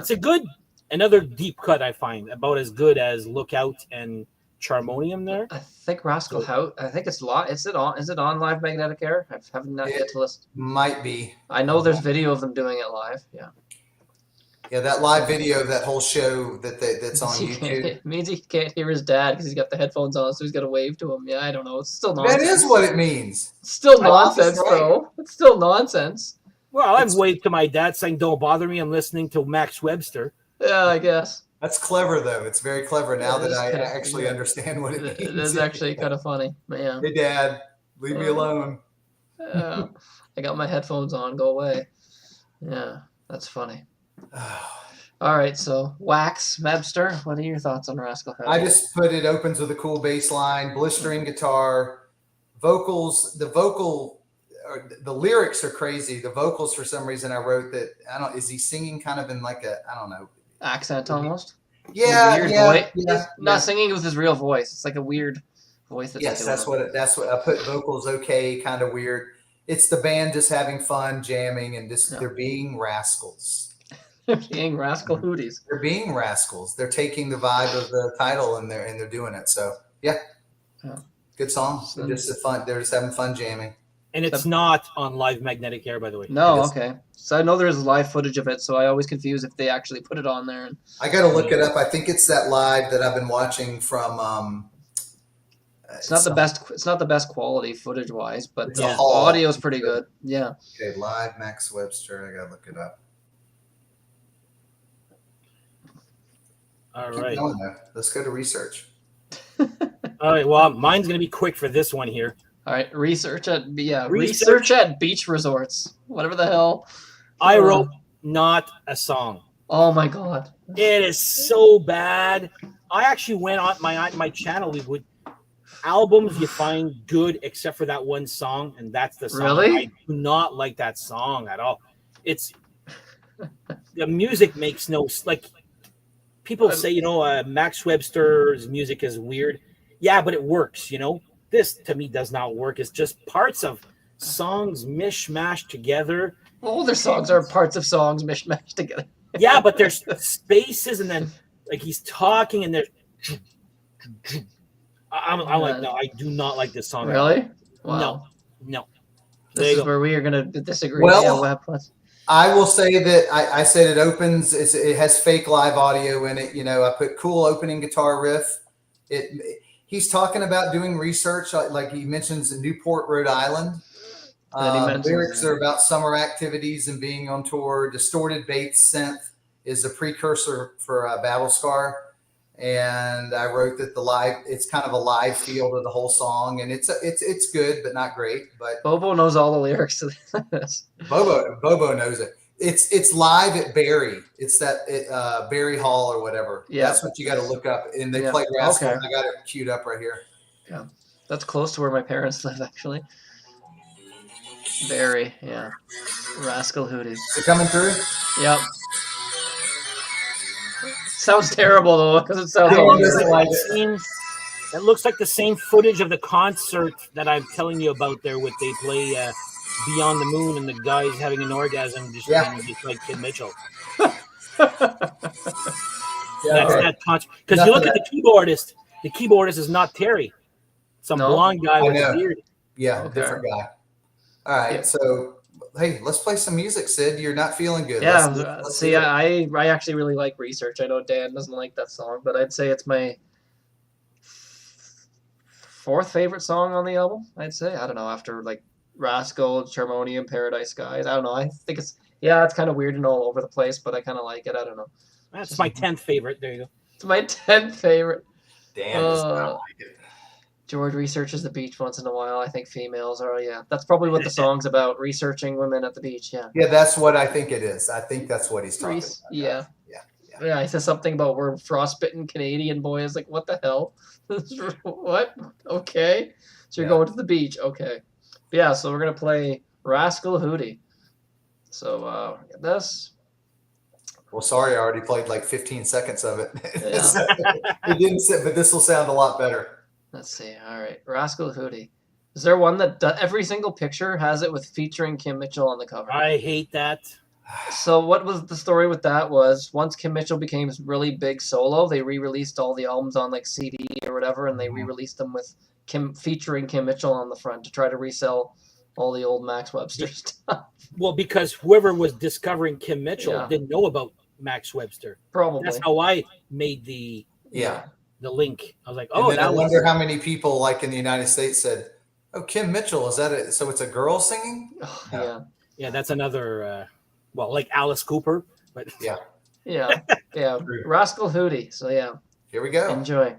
B: a good, another deep cut. I find about as good as Lookout and Charmonium there.
A: I think Rascal Howdy. I think it's live. Is it on Live Magnetic Air? I haven't yet to listen.
C: Might be.
A: I know there's video of them doing it live. Yeah.
C: Yeah, that live video of that whole show that's on YouTube.
A: It means he can't hear his dad because he's got the headphones on, so he's got to wave to him. Yeah, I don't know. It's still nonsense.
C: That is what it means.
A: It's still nonsense, though. It's still nonsense.
B: Well, I've waved to my dad saying, "Don't bother me. I'm listening to Max Webster."
A: Yeah, I guess.
C: That's clever, though. It's very clever now that I actually understand what it means.
A: It is actually kind of funny. But yeah.
C: Hey, Dad. Leave me alone.
A: Yeah. I got my headphones on. Go away. Yeah, that's funny. All right, so Wax, Webster, what are your thoughts on Rascal Hoodie?
C: I just put it opens with a cool bass line, blistering guitar, vocals. The lyrics are crazy. The vocals, for some reason, I wrote that. Is he singing kind of in like a, I don't know,
A: accent almost?
C: Yeah,
A: weird voice. He's not singing with his real voice. It's like a weird voice.
C: That's what I put. Vocals okay, kind of weird. It's the band just having fun, jamming, and just they're being rascals.
A: They're being rascal hooties.
C: They're being rascals. They're taking the vibe of the title and they're doing it. So yeah. Good song. They're just fun. They're just having fun jamming.
B: And it's not on Live Magnetic Air, by the way.
A: No, okay. So I know there's live footage of it, so I always confuse if they actually put it on there.
C: I got to look it up. I think it's that live that I've been watching from.
A: It's not the best. It's not the best quality footage wise, but the audio is pretty good. Yeah.
C: Okay, live Max Webster. I gotta look it up.
B: All right.
C: Let's go to research.
B: All right. Well, mine's gonna be quick for this one here.
A: All right. Research at beach resorts. Whatever the hell.
B: I wrote not a song.
A: Oh my god.
B: It is so bad. I actually went on my channel. We would albums you find good except for that one song, and that's the song.
A: Really?
B: I do not like that song at all. It's the music makes no like. People say, Max Webster's music is weird. Yeah, but it works, This, to me, does not work. It's just parts of songs mishmashed together.
A: All their songs are parts of songs mishmashed together.
B: Yeah, but there's spaces, and then, like, he's talking, and there's... I'm like, no, I do not like this song.
A: Really? Wow.
B: No.
A: This is where we are going to disagree.
C: Well, I will say that I said it opens. It has fake live audio in it. I put cool opening guitar riff. He's talking about doing research, like he mentions in Newport, Rhode Island. Lyrics are about summer activities and being on tour. Distorted bass synth is a precursor for Battle Scar. And I wrote that it's kind of a live feel to the whole song, and it's good but not great. But
A: Bobo knows all the lyrics to this.
C: Bobo knows it. It's live at Barry. It's that Barry Hall or whatever.
A: Yeah,
C: that's what you got to look up. And they play Rascal.
A: Okay.
C: I got it queued up right here.
A: Yeah, that's close to where my parents live actually. Barry, yeah. Rascal Hootie.
C: Is it coming through?
A: Yep. Sounds terrible though, because it sounds.
B: It looks like the same footage of the concert that I'm telling you about there, with they play Beyond the Moon and the guy's having an orgasm just like Kid Mitchell. That's that concert. Because you look at the keyboardist. The keyboardist is not Terry. Some blonde guy with a beard.
C: Yeah, different guy. All right, so. Hey, let's play some music, Sid. You're not feeling good.
A: Yeah, let's see, I actually really like Research. I know Dan doesn't like that song, but I'd say it's my fourth favorite song on the album, I'd say. I don't know, after like Rascal, Charmonium, Paradise Skies. I don't know. I think it's kind of weird and all over the place, but I kind of like it. I don't know.
B: That's my 10th favorite. There you go.
A: It's my 10th favorite.
C: Dan does not like it.
A: George researches the beach once in a while. I think females are, That's probably what the song's about, researching women at the beach, yeah.
C: Yeah, that's what I think it is. I think that's what he's talking about.
A: Yeah. Yeah, he says something about we're frostbitten Canadian boys. Like, what the hell? What? Okay. So you're going to the beach. Okay. But yeah, so we're going to play Rascal Hootie. So get this.
C: Well, sorry, I already played like 15 seconds of it.
A: Yeah.
C: It didn't sit, but this will sound a lot better.
A: Let's see. All right. Rascal Hootie. Is there one that every single picture has it with featuring Kim Mitchell on the cover?
B: I hate that.
A: So what was the story with that was once Kim Mitchell became really big solo, they re-released all the albums on like CD or whatever, and they re-released them with featuring Kim Mitchell on the front to try to resell all the old Max Webster stuff.
B: Well, because whoever was discovering Kim Mitchell didn't know about Max Webster.
A: Probably.
B: That's how I made the link. I was like, oh,
C: I wonder how many people like in the United States said, "Oh, Kim Mitchell, is that it? So it's a girl singing?"
A: Oh,
B: yeah. That's another. Like Alice Cooper, but
A: yeah. Rascal Hootie. So
C: here we go.
A: Enjoy.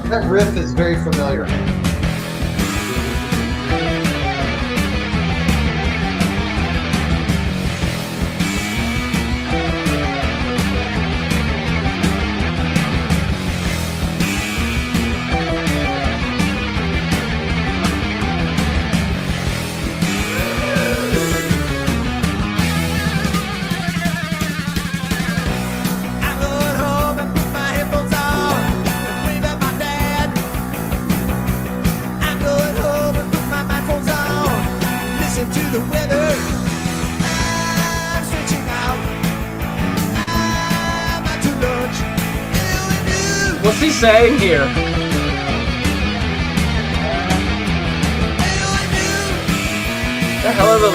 C: That riff is very familiar.
D: I'm going home and put my headphones on and wave at my dad. I'm going home and put my mindphones on, listen to the weather. I'm stretching out. I'm out to lunch. You and you.
A: What's he saying here? The hell are the...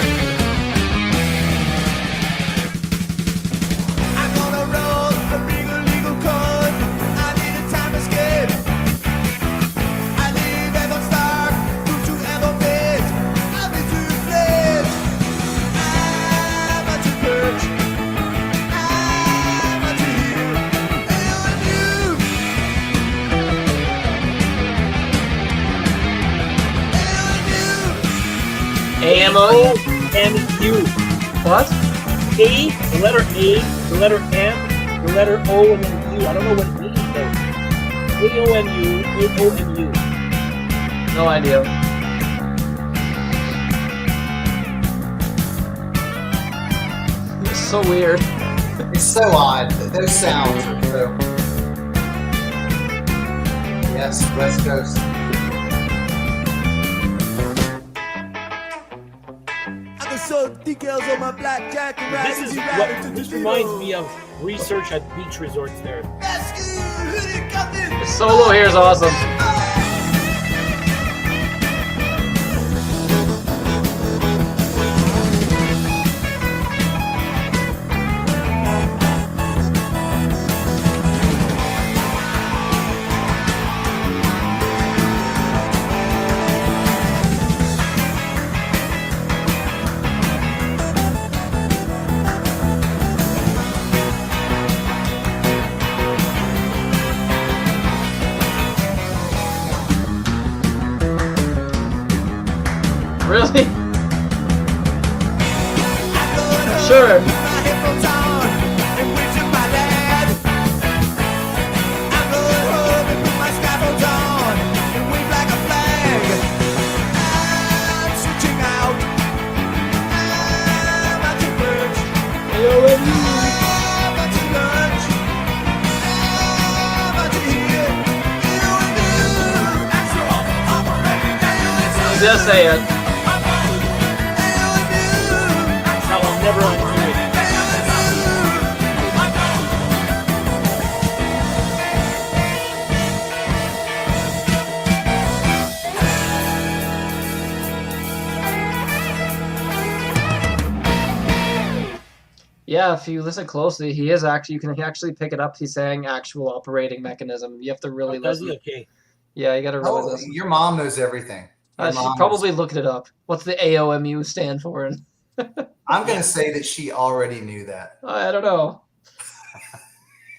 D: I'm gonna roll a big illegal code. I need a time escape. I leave Evan Stark, move to Evan Pit. I'll be too late. I'm out to perch. I'm out to here. You and you.
A: AMO?
B: AMU.
A: What?
B: A, the letter A, the letter M, the letter O, and then U. I don't know what it means though. AOMU, AOMU.
A: No idea. It's so weird.
C: It's so odd. Those sounds are so. Yes, West Coast.
D: I can sew decals on my black jacket. Right
B: This is
D: as you
B: what
D: ride into
B: this
D: the
B: reminds
D: road.
B: me of research at beach resorts there.
D: Rescue, hoodie captain.
A: The solo here is awesome. Really? Sure. Just say it.
B: That's how I'll never undo it.
A: Yeah, if you listen closely, he is actually, you can actually pick it up. He's saying actual operating mechanism. You have to really
B: Oh, does he?
A: listen.
B: Okay.
A: Yeah, you got to really
C: Oh,
A: listen.
C: your mom knows everything. Your
A: I should
C: mom
A: probably look it up. What's the AOMU stand for? And
C: I'm going to say that she already knew that.
A: I don't know.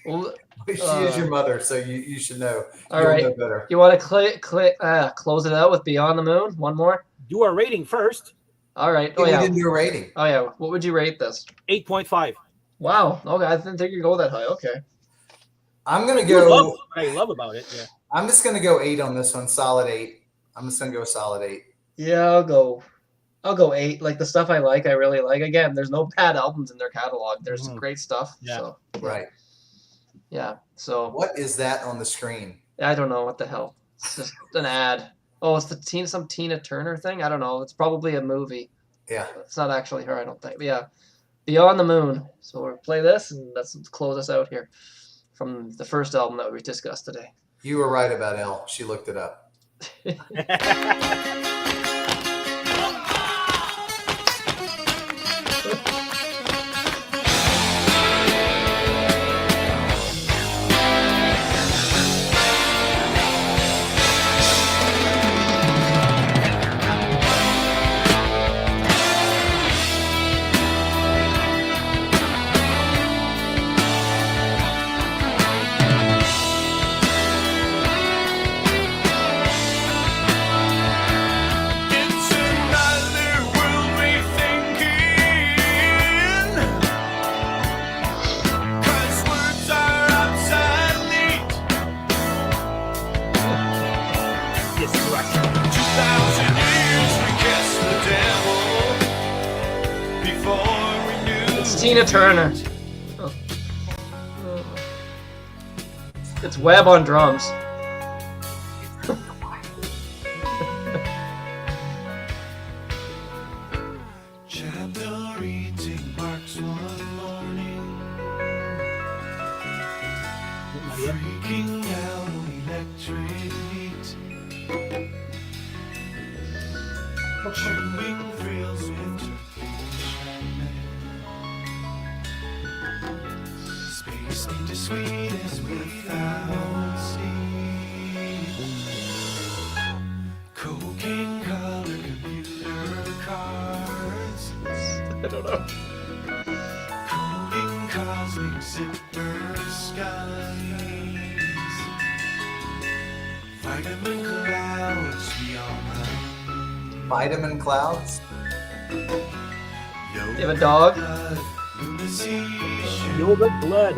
A: Well,
C: She is your mother, so you should know.
A: all
C: You'll
A: right.
C: know better.
A: You want to close it out with Beyond the Moon? One more?
B: Do our rating first.
A: All right. Oh,
C: We
A: yeah.
C: didn't do a rating.
A: Oh, yeah. What would you rate this?
B: 8.5.
A: Wow. Okay. I didn't think you'd go that high. Okay.
C: I'm going to
B: I love
C: go.
B: what I love about it. Yeah.
C: I'm just going to go 8 on this one. Solid 8. I'm just going to go solid 8.
A: Yeah, I'll go 8. Like the stuff I like, I really like. Again, there's no bad albums in their catalog. There's some great stuff.
B: Yeah.
A: So,
C: Right.
A: yeah. So
C: What is that on the screen?
A: I don't know what the hell. It's just an ad. Oh, it's some Tina Turner thing. I don't know. It's probably a movie.
C: Yeah.
A: It's not actually her, I don't think. But yeah, Beyond the Moon. So we'll play this, and let's close us out here from the first album that we discussed today.
C: You were right about Elle. She looked it up.
A: Tina Turner. Oh. It's Webb on drums.
D: Chapter reading marks one morning, freaking out on electric heat, chewing thrills with space into sweetness without steam, cocaine color computer cards.
A: I don't know.
D: Coding cosmic zipper skies, vitamin clouds beyond
C: Vitamin clouds.
A: You have a dog?
B: Yogurt blood.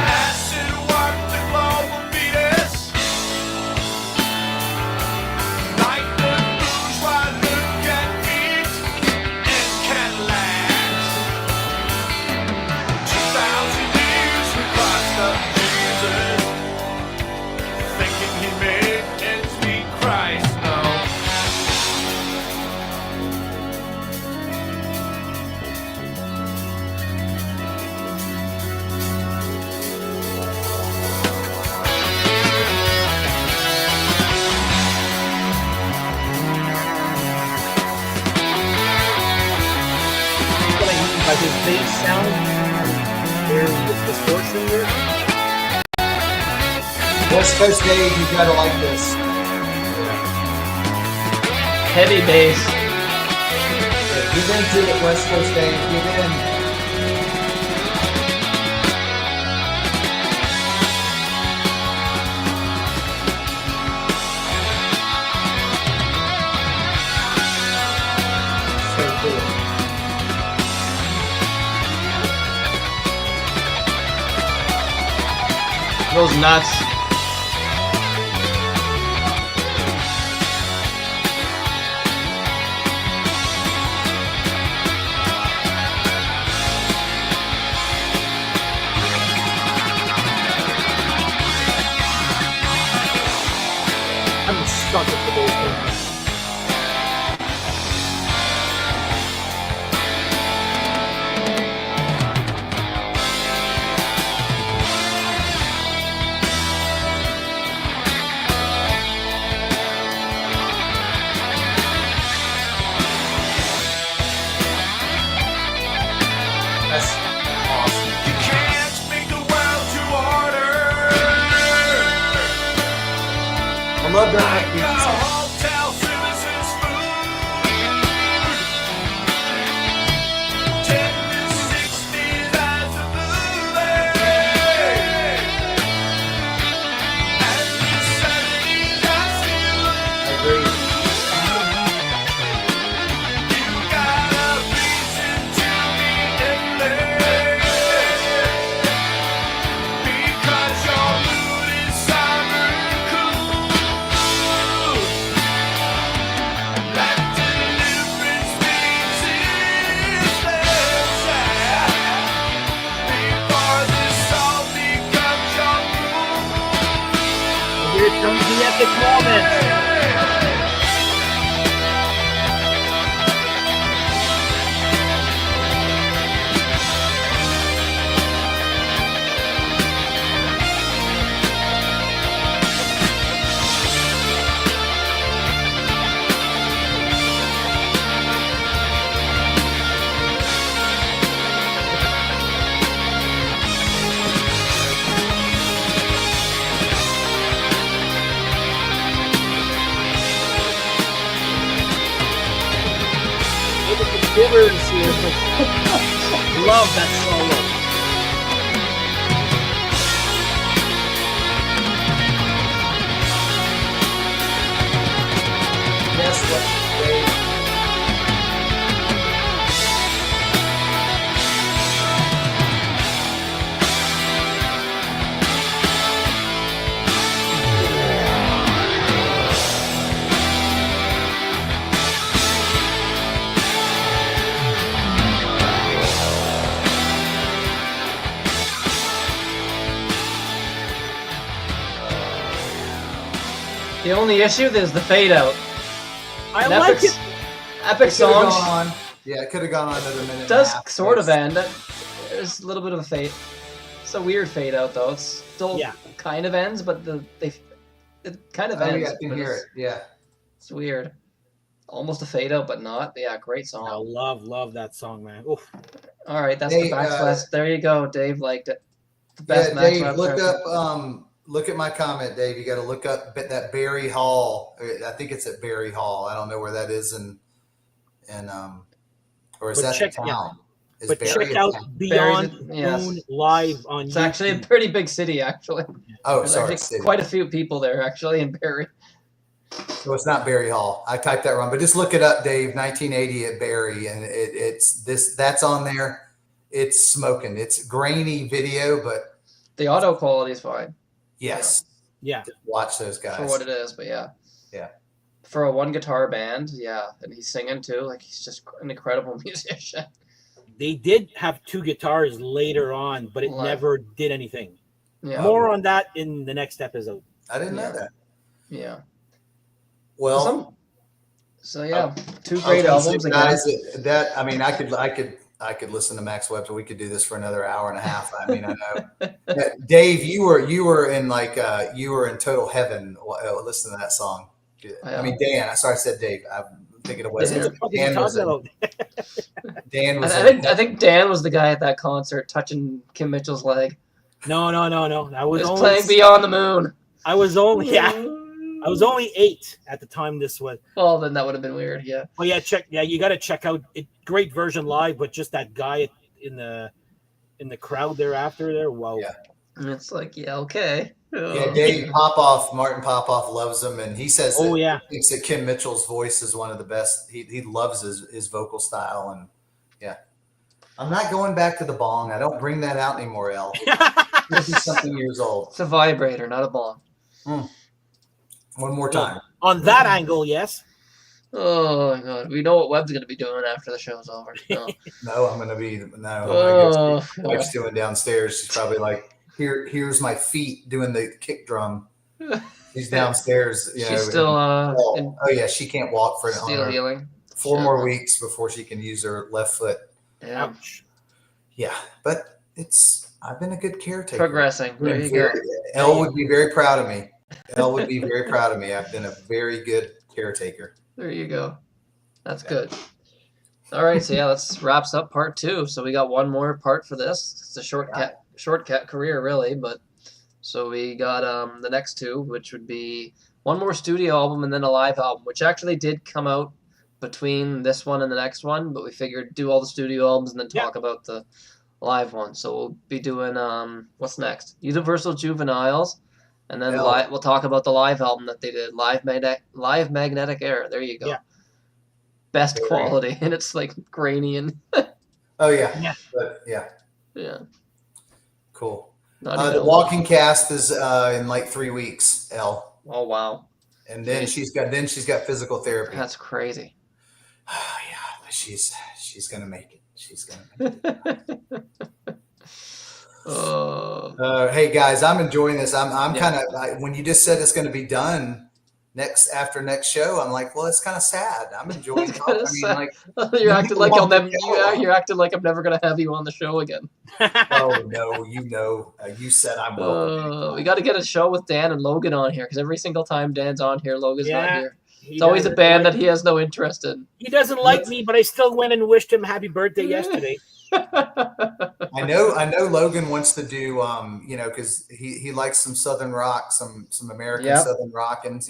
D: Acid walk the global fetus, like the bourgeois look at feet in Cadillacs. 2,000 years we crossed up Jesus, thinking he made ends meet Christ. No.
B: What I mean by his bass sound, there's distortion here.
C: West Coast Dave, you gotta like this.
A: Heavy bass.
C: Get into it, West Coast Dave. Get in. So cool.
A: Goes nuts.
B: I'm stuck with the whole thing.
C: That's awesome.
D: You can't make the world to order.
C: I love that beat.
D: Hotel services food. 10 to 60 as a movie. And the Saturday night
C: I agree.
D: you got a reason to be endless. Because your mood is summer cool. That deliverance means existence. Before this all becomes your rule.
B: Here comes the epic moment. Look at the shivers here. Love that solo.
C: Yes, West Dave.
A: The only issue is the fade out.
B: I
A: An
B: like
A: epic,
B: it.
A: epic
C: It could've
A: song
C: gone on. Yeah, it could have gone on another minute.
A: does
C: and a half.
A: sort of end. There's a little bit of a fade. It's a weird fade out though. It's still kind of ends, but it kind of
C: Oh,
A: ends.
C: yeah, I can
A: but
C: hear it. Yeah.
A: It's weird. Almost a fade out, but not. Yeah, great
B: I
A: song.
B: love that song, man. Oof.
A: All right, that's
C: Hey,
A: the Max West. There you go. Dave liked it. The
C: Yeah,
A: best Max
C: Dave,
A: Webster.
C: look up. Look at my comment, Dave. You got to look up that Barry Hall. I think it's at Barry Hall. I don't know where that is or is
B: But
C: that
B: check-
C: the town? Is
B: But
C: Barry
B: check
C: a
B: out
C: town?
B: Beyond
A: yes.
B: Moon live on
A: It's
B: YouTube.
A: actually a pretty big city, actually.
C: Oh,
A: There's
C: sorry,
A: actually
C: city.
A: quite a few people there, actually, in Barrie.
C: So it's not Barry Hall. I typed that wrong, but just look it up, Dave. 1980 at Barry, and it's this. That's on there. It's smoking. It's grainy video, but
A: The auto quality is fine
C: yes,
B: Yeah.
C: watch those guys.
A: for what it is, but yeah.
C: Yeah.
A: For a one guitar band, yeah, and he's singing too. Like he's just an incredible musician.
B: They did have two guitars later on, but it
A: Live.
B: never did anything.
A: Yeah,
B: More on that in the next episode.
C: I didn't know
A: Yeah.
C: that.
A: yeah.
C: Well,
A: So yeah, two
C: I
A: great
C: was gonna
A: albums
C: say,
A: again.
C: guys, that I mean, I could listen to Max Webster. We could do this for another hour and a half. I mean, I know. Yeah, Dave, you were in you were in total heaven listening to that song. I mean, Dan. Sorry, I said Dave. I'm thinking of Wes.
A: Yeah.
B: What are you
C: Dan was
B: talking
C: in,
B: about?
C: Dan was.
A: I think Dan was the guy at that concert touching Kim Mitchell's leg.
B: No. I was
A: He was
B: only
A: playing Beyond the Moon.
B: I was only 8 at the time this was.
A: Well, then that would have been weird. Yeah.
B: Oh yeah, you got to check out it. Great version live, but just that guy in the crowd thereafter there. Wow.
C: Yeah.
A: And it's like, yeah, okay.
C: Yeah, Dave Popoff, Martin Popoff loves him, and he says
B: Oh,
C: that
B: yeah.
C: he thinks that Kim Mitchell's voice is one of the best. He loves his vocal style, and yeah. I'm not going back to the bong. I don't bring that out anymore, El. 50-something years old.
A: It's a vibrator, not a bong.
C: One more time.
B: On that angle, yes.
A: Oh my god, we know what Webb's gonna be doing after the show's over. No.
C: No, I'm gonna be no.
A: Oh,
C: I guess wife's doing downstairs. She's probably like, here's my feet doing the kick drum. She's downstairs. You know,
A: She's still
C: oh yeah, she can't walk for
A: still healing.
C: 4 more weeks before she can use her left foot.
A: Yeah.
B: Ouch.
C: Yeah, but I've been a good caretaker.
A: Progressing. There you go.
C: Elle would be very proud of me. Elle would be very proud of me. I've been a very good caretaker.
A: There you go. That's good. All right, so yeah, let's wraps up part 2. So we got one more part for this. It's a shortcut career, really, but so we got the next 2, which would be one more studio album and then a live album, which actually did come out between this one and the next one, but we figured do all the studio albums and then talk about the live one. So we'll be doing what's next? Universal Juveniles. And then we'll talk about the live album that they did, Live Magnetic Air. There you go.
B: Yeah.
A: Best quality, and it's like grainy and.
C: Oh yeah. But yeah.
A: Yeah.
C: Cool.
A: Not
C: The walking cast is in like 3 weeks. Elle.
A: Oh wow.
C: And then she's got physical therapy.
A: That's crazy.
C: Yeah, but she's gonna make it. She's gonna make it. Hey guys, I'm enjoying this. I'm kind of when you just said it's going to be done after next show. I'm like, well, it's kind of sad. I'm enjoying it. I mean, like
A: you're acting like I'll never. You're acting like I'm never going to have you on the show again.
C: Oh no, you said I'm welcome.
A: We got to get a show with Dan and Logan on here because every single time Dan's on here, Logan's not here. It's always a band that he has no interest in.
B: He doesn't like me, but I still went and wished him happy birthday yesterday.
C: I know Logan wants to do because he likes some Southern rock, some American Southern rock, and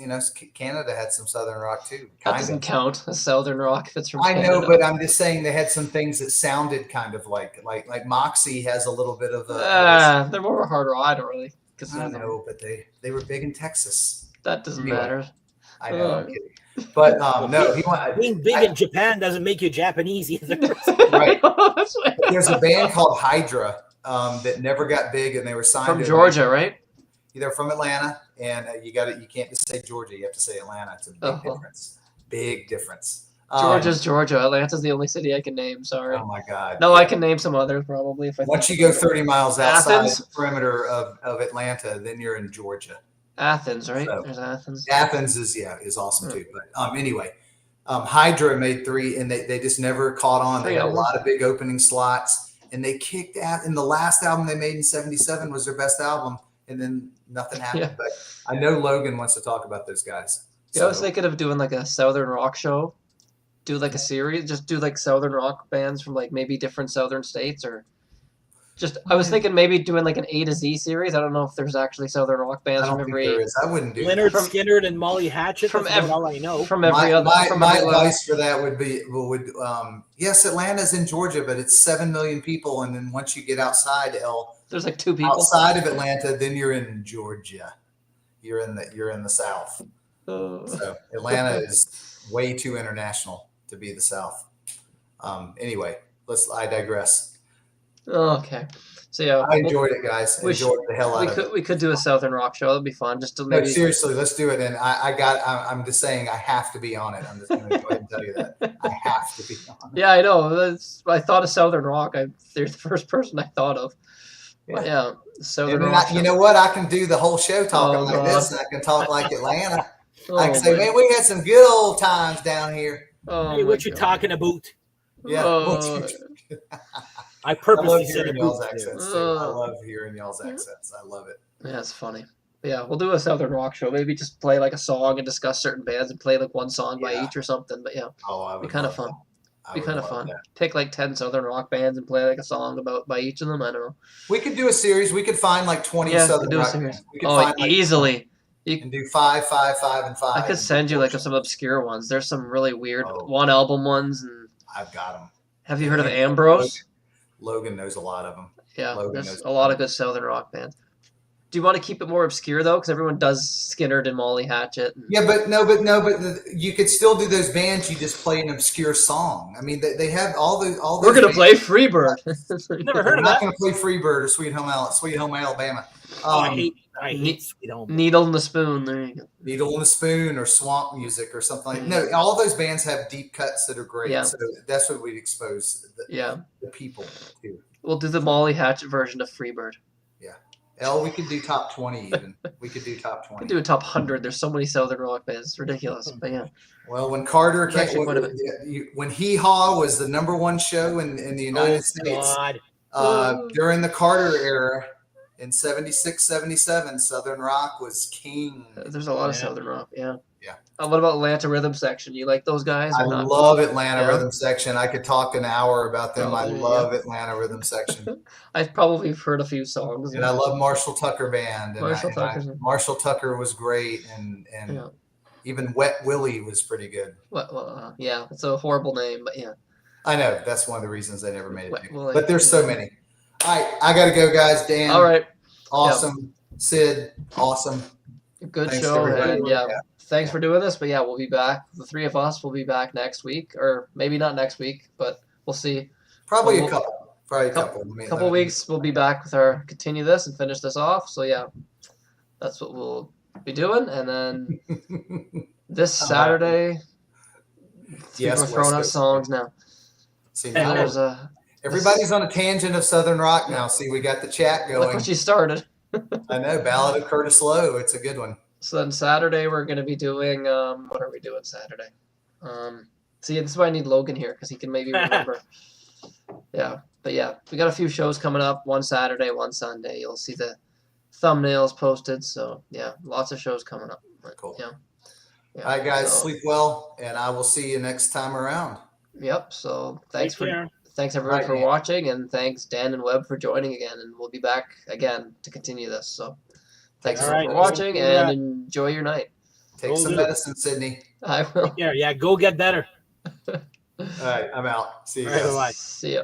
C: Canada had some Southern rock too.
A: That doesn't count as Southern rock if it's from
C: I
A: Canada.
C: know, but I'm just saying they had some things that sounded kind of like Moxie has a little bit of a.
A: They're more hard rock. I don't really.
C: I know, but they were big in Texas.
A: That doesn't matter.
C: I know, I'm kidding. But no,
B: being big in Japan doesn't make you Japanese either.
C: Right. There's a band called Hydra that never got big, and they were signed
A: from Georgia, right?
C: They're from Atlanta, and you can't just say Georgia, you have to say Atlanta. It's a big difference. Big difference.
A: Georgia's Georgia. Atlanta's the only city I can name. Sorry.
C: Oh my God.
A: No, I can name some others probably.
C: Once you go 30 miles outside the perimeter of Atlanta, then you're in Georgia.
A: Athens, right?
C: So,
A: There's Athens.
C: Athens is awesome too. But anyway, Hydra made 3, and they just never caught on. They had a lot of big opening slots, and they kicked out. And the last album they made in '77 was their best album, and then nothing happened.
A: Yeah.
C: But I know Logan wants to talk about those guys.
A: Yeah, I was thinking of doing like a Southern rock show. Do like a series, just do like Southern rock bands from like maybe different Southern states, or just I was thinking maybe doing like an A to Z series. I don't know if there's actually Southern rock bands
C: I don't
A: from
C: think
A: every.
C: there is. I wouldn't do
B: Leonard
C: that.
B: Skinner and Molly Hatchet.
A: From
B: That's about all I know.
A: From every other.
C: My advice for that would be yes, Atlanta's in Georgia, but it's 7 million people, and then once you get outside
A: there's like 2 people
C: outside of Atlanta, then you're in Georgia. You're in the South. So Atlanta is way too international to be the South. Anyway, I digress.
A: Okay. So yeah,
C: I enjoyed it, guys. Enjoyed the hell out of it.
A: We could do a Southern rock show. That'd be fun. Just to maybe.
C: No, seriously, let's do it. And I'm just saying I have to be on it. I'm just going to go ahead and tell you that I have to be on it.
A: Yeah, I know. I thought of Southern rock. They're the first person I thought of. But yeah, Southern rock.
C: You know what? I can do the whole show talking like this, and I can talk like Atlanta. I can say, man, we had some good old times down here.
B: Hey, what you talking about?
C: Yeah.
B: I purposely said
C: hearing y'all's accents too. I love hearing y'all's accents. I love it.
A: Yeah, it's funny. But yeah, we'll do a Southern rock show. Maybe just play like a song and discuss certain bands and play like one song by each or something. But yeah,
C: it'd
A: be kind of fun. Be kind of fun. Pick like 10 Southern rock bands and play like a song by each of them. I don't know.
C: We could do a series. We could find like 20 Southern rock bands. We could find
A: easily.
C: You can do 5, 5, 5, and 5.
A: I could send you like some obscure ones. There's some really weird one album ones, and
C: I've got them.
A: Have you heard of Ambrose?
C: Logan knows a lot of them.
A: Yeah, there's a lot of good Southern rock bands. Do you want to keep it more obscure though? Because everyone does Skinnerd and Molly Hatchet.
C: Yeah, but you could still do those bands. You just play an obscure song. I mean, they have all those.
A: We're gonna play Freebird.
B: Never heard of that.
C: We're not gonna play Freebird or Sweet Home Alabama.
B: I hate Sweet Home.
A: Needle in the Spoon. There you go.
C: Needle in the Spoon or Swamp Music or something like that. No, all those bands have deep cuts that are great.
A: Yeah.
C: So that's what we'd expose the people to.
A: We'll do the Molly Hatchet version of Freebird.
C: Yeah. We could do top 20 even. We could do top 20.
A: We could do a top 100. There's so many Southern rock bands. It's ridiculous. But yeah.
C: Well, when Carter came, when Hee Haw was the #1 show in the United States, during the Carter era, in 76, 77, Southern rock was king.
A: There's a lot of Southern rock, yeah.
C: Yeah.
A: What about Atlanta Rhythm Section? You like those guys?
C: I love Atlanta Rhythm Section. I could talk an hour about them. I love Atlanta Rhythm Section.
A: I've probably heard a few songs.
C: And I love Marshall Tucker Band.
A: And
C: Marshall Tucker was great, and even Wet Willie was pretty good.
A: Yeah, it's a horrible name, but yeah.
C: I know. That's one of the reasons they never made it. But there's so many. All right, I got to go, guys. Dan.
A: All right.
C: Awesome. Yep. Sid. Awesome.
A: Good show. And thanks for doing this. But yeah, we'll be back. The 3 of us will be back next week, or maybe not next week, but we'll see.
C: Probably a couple
A: weeks. We'll be back with continue this and finish this off. So yeah, that's what we'll be doing. And then this Saturday, people are throwing out songs now.
C: See, now everybody's on a tangent of Southern rock now. See, we got the chat going.
A: Look what you started.
C: I know, Ballad of Curtis Lowe. It's a good one.
A: So then Saturday we're going to be doing what are we doing Saturday? See, this is why I need Logan here because he can maybe remember. But yeah, we got a few shows coming up. One Saturday, one Sunday. You'll see the thumbnails posted. So yeah, lots of shows coming up.
C: Cool.
A: Yeah.
C: All right, guys, sleep well, and I will see you next time around.
A: Yep. So thanks everyone for watching, and thanks Dan and Webb for joining again, and we'll be back again to continue this. So thanks for watching, and enjoy your night.
C: Take some medicine, Sydney.
A: I will.
B: Yeah, go get better.
C: All right, I'm out. See you guys.
B: Bye.
A: See ya.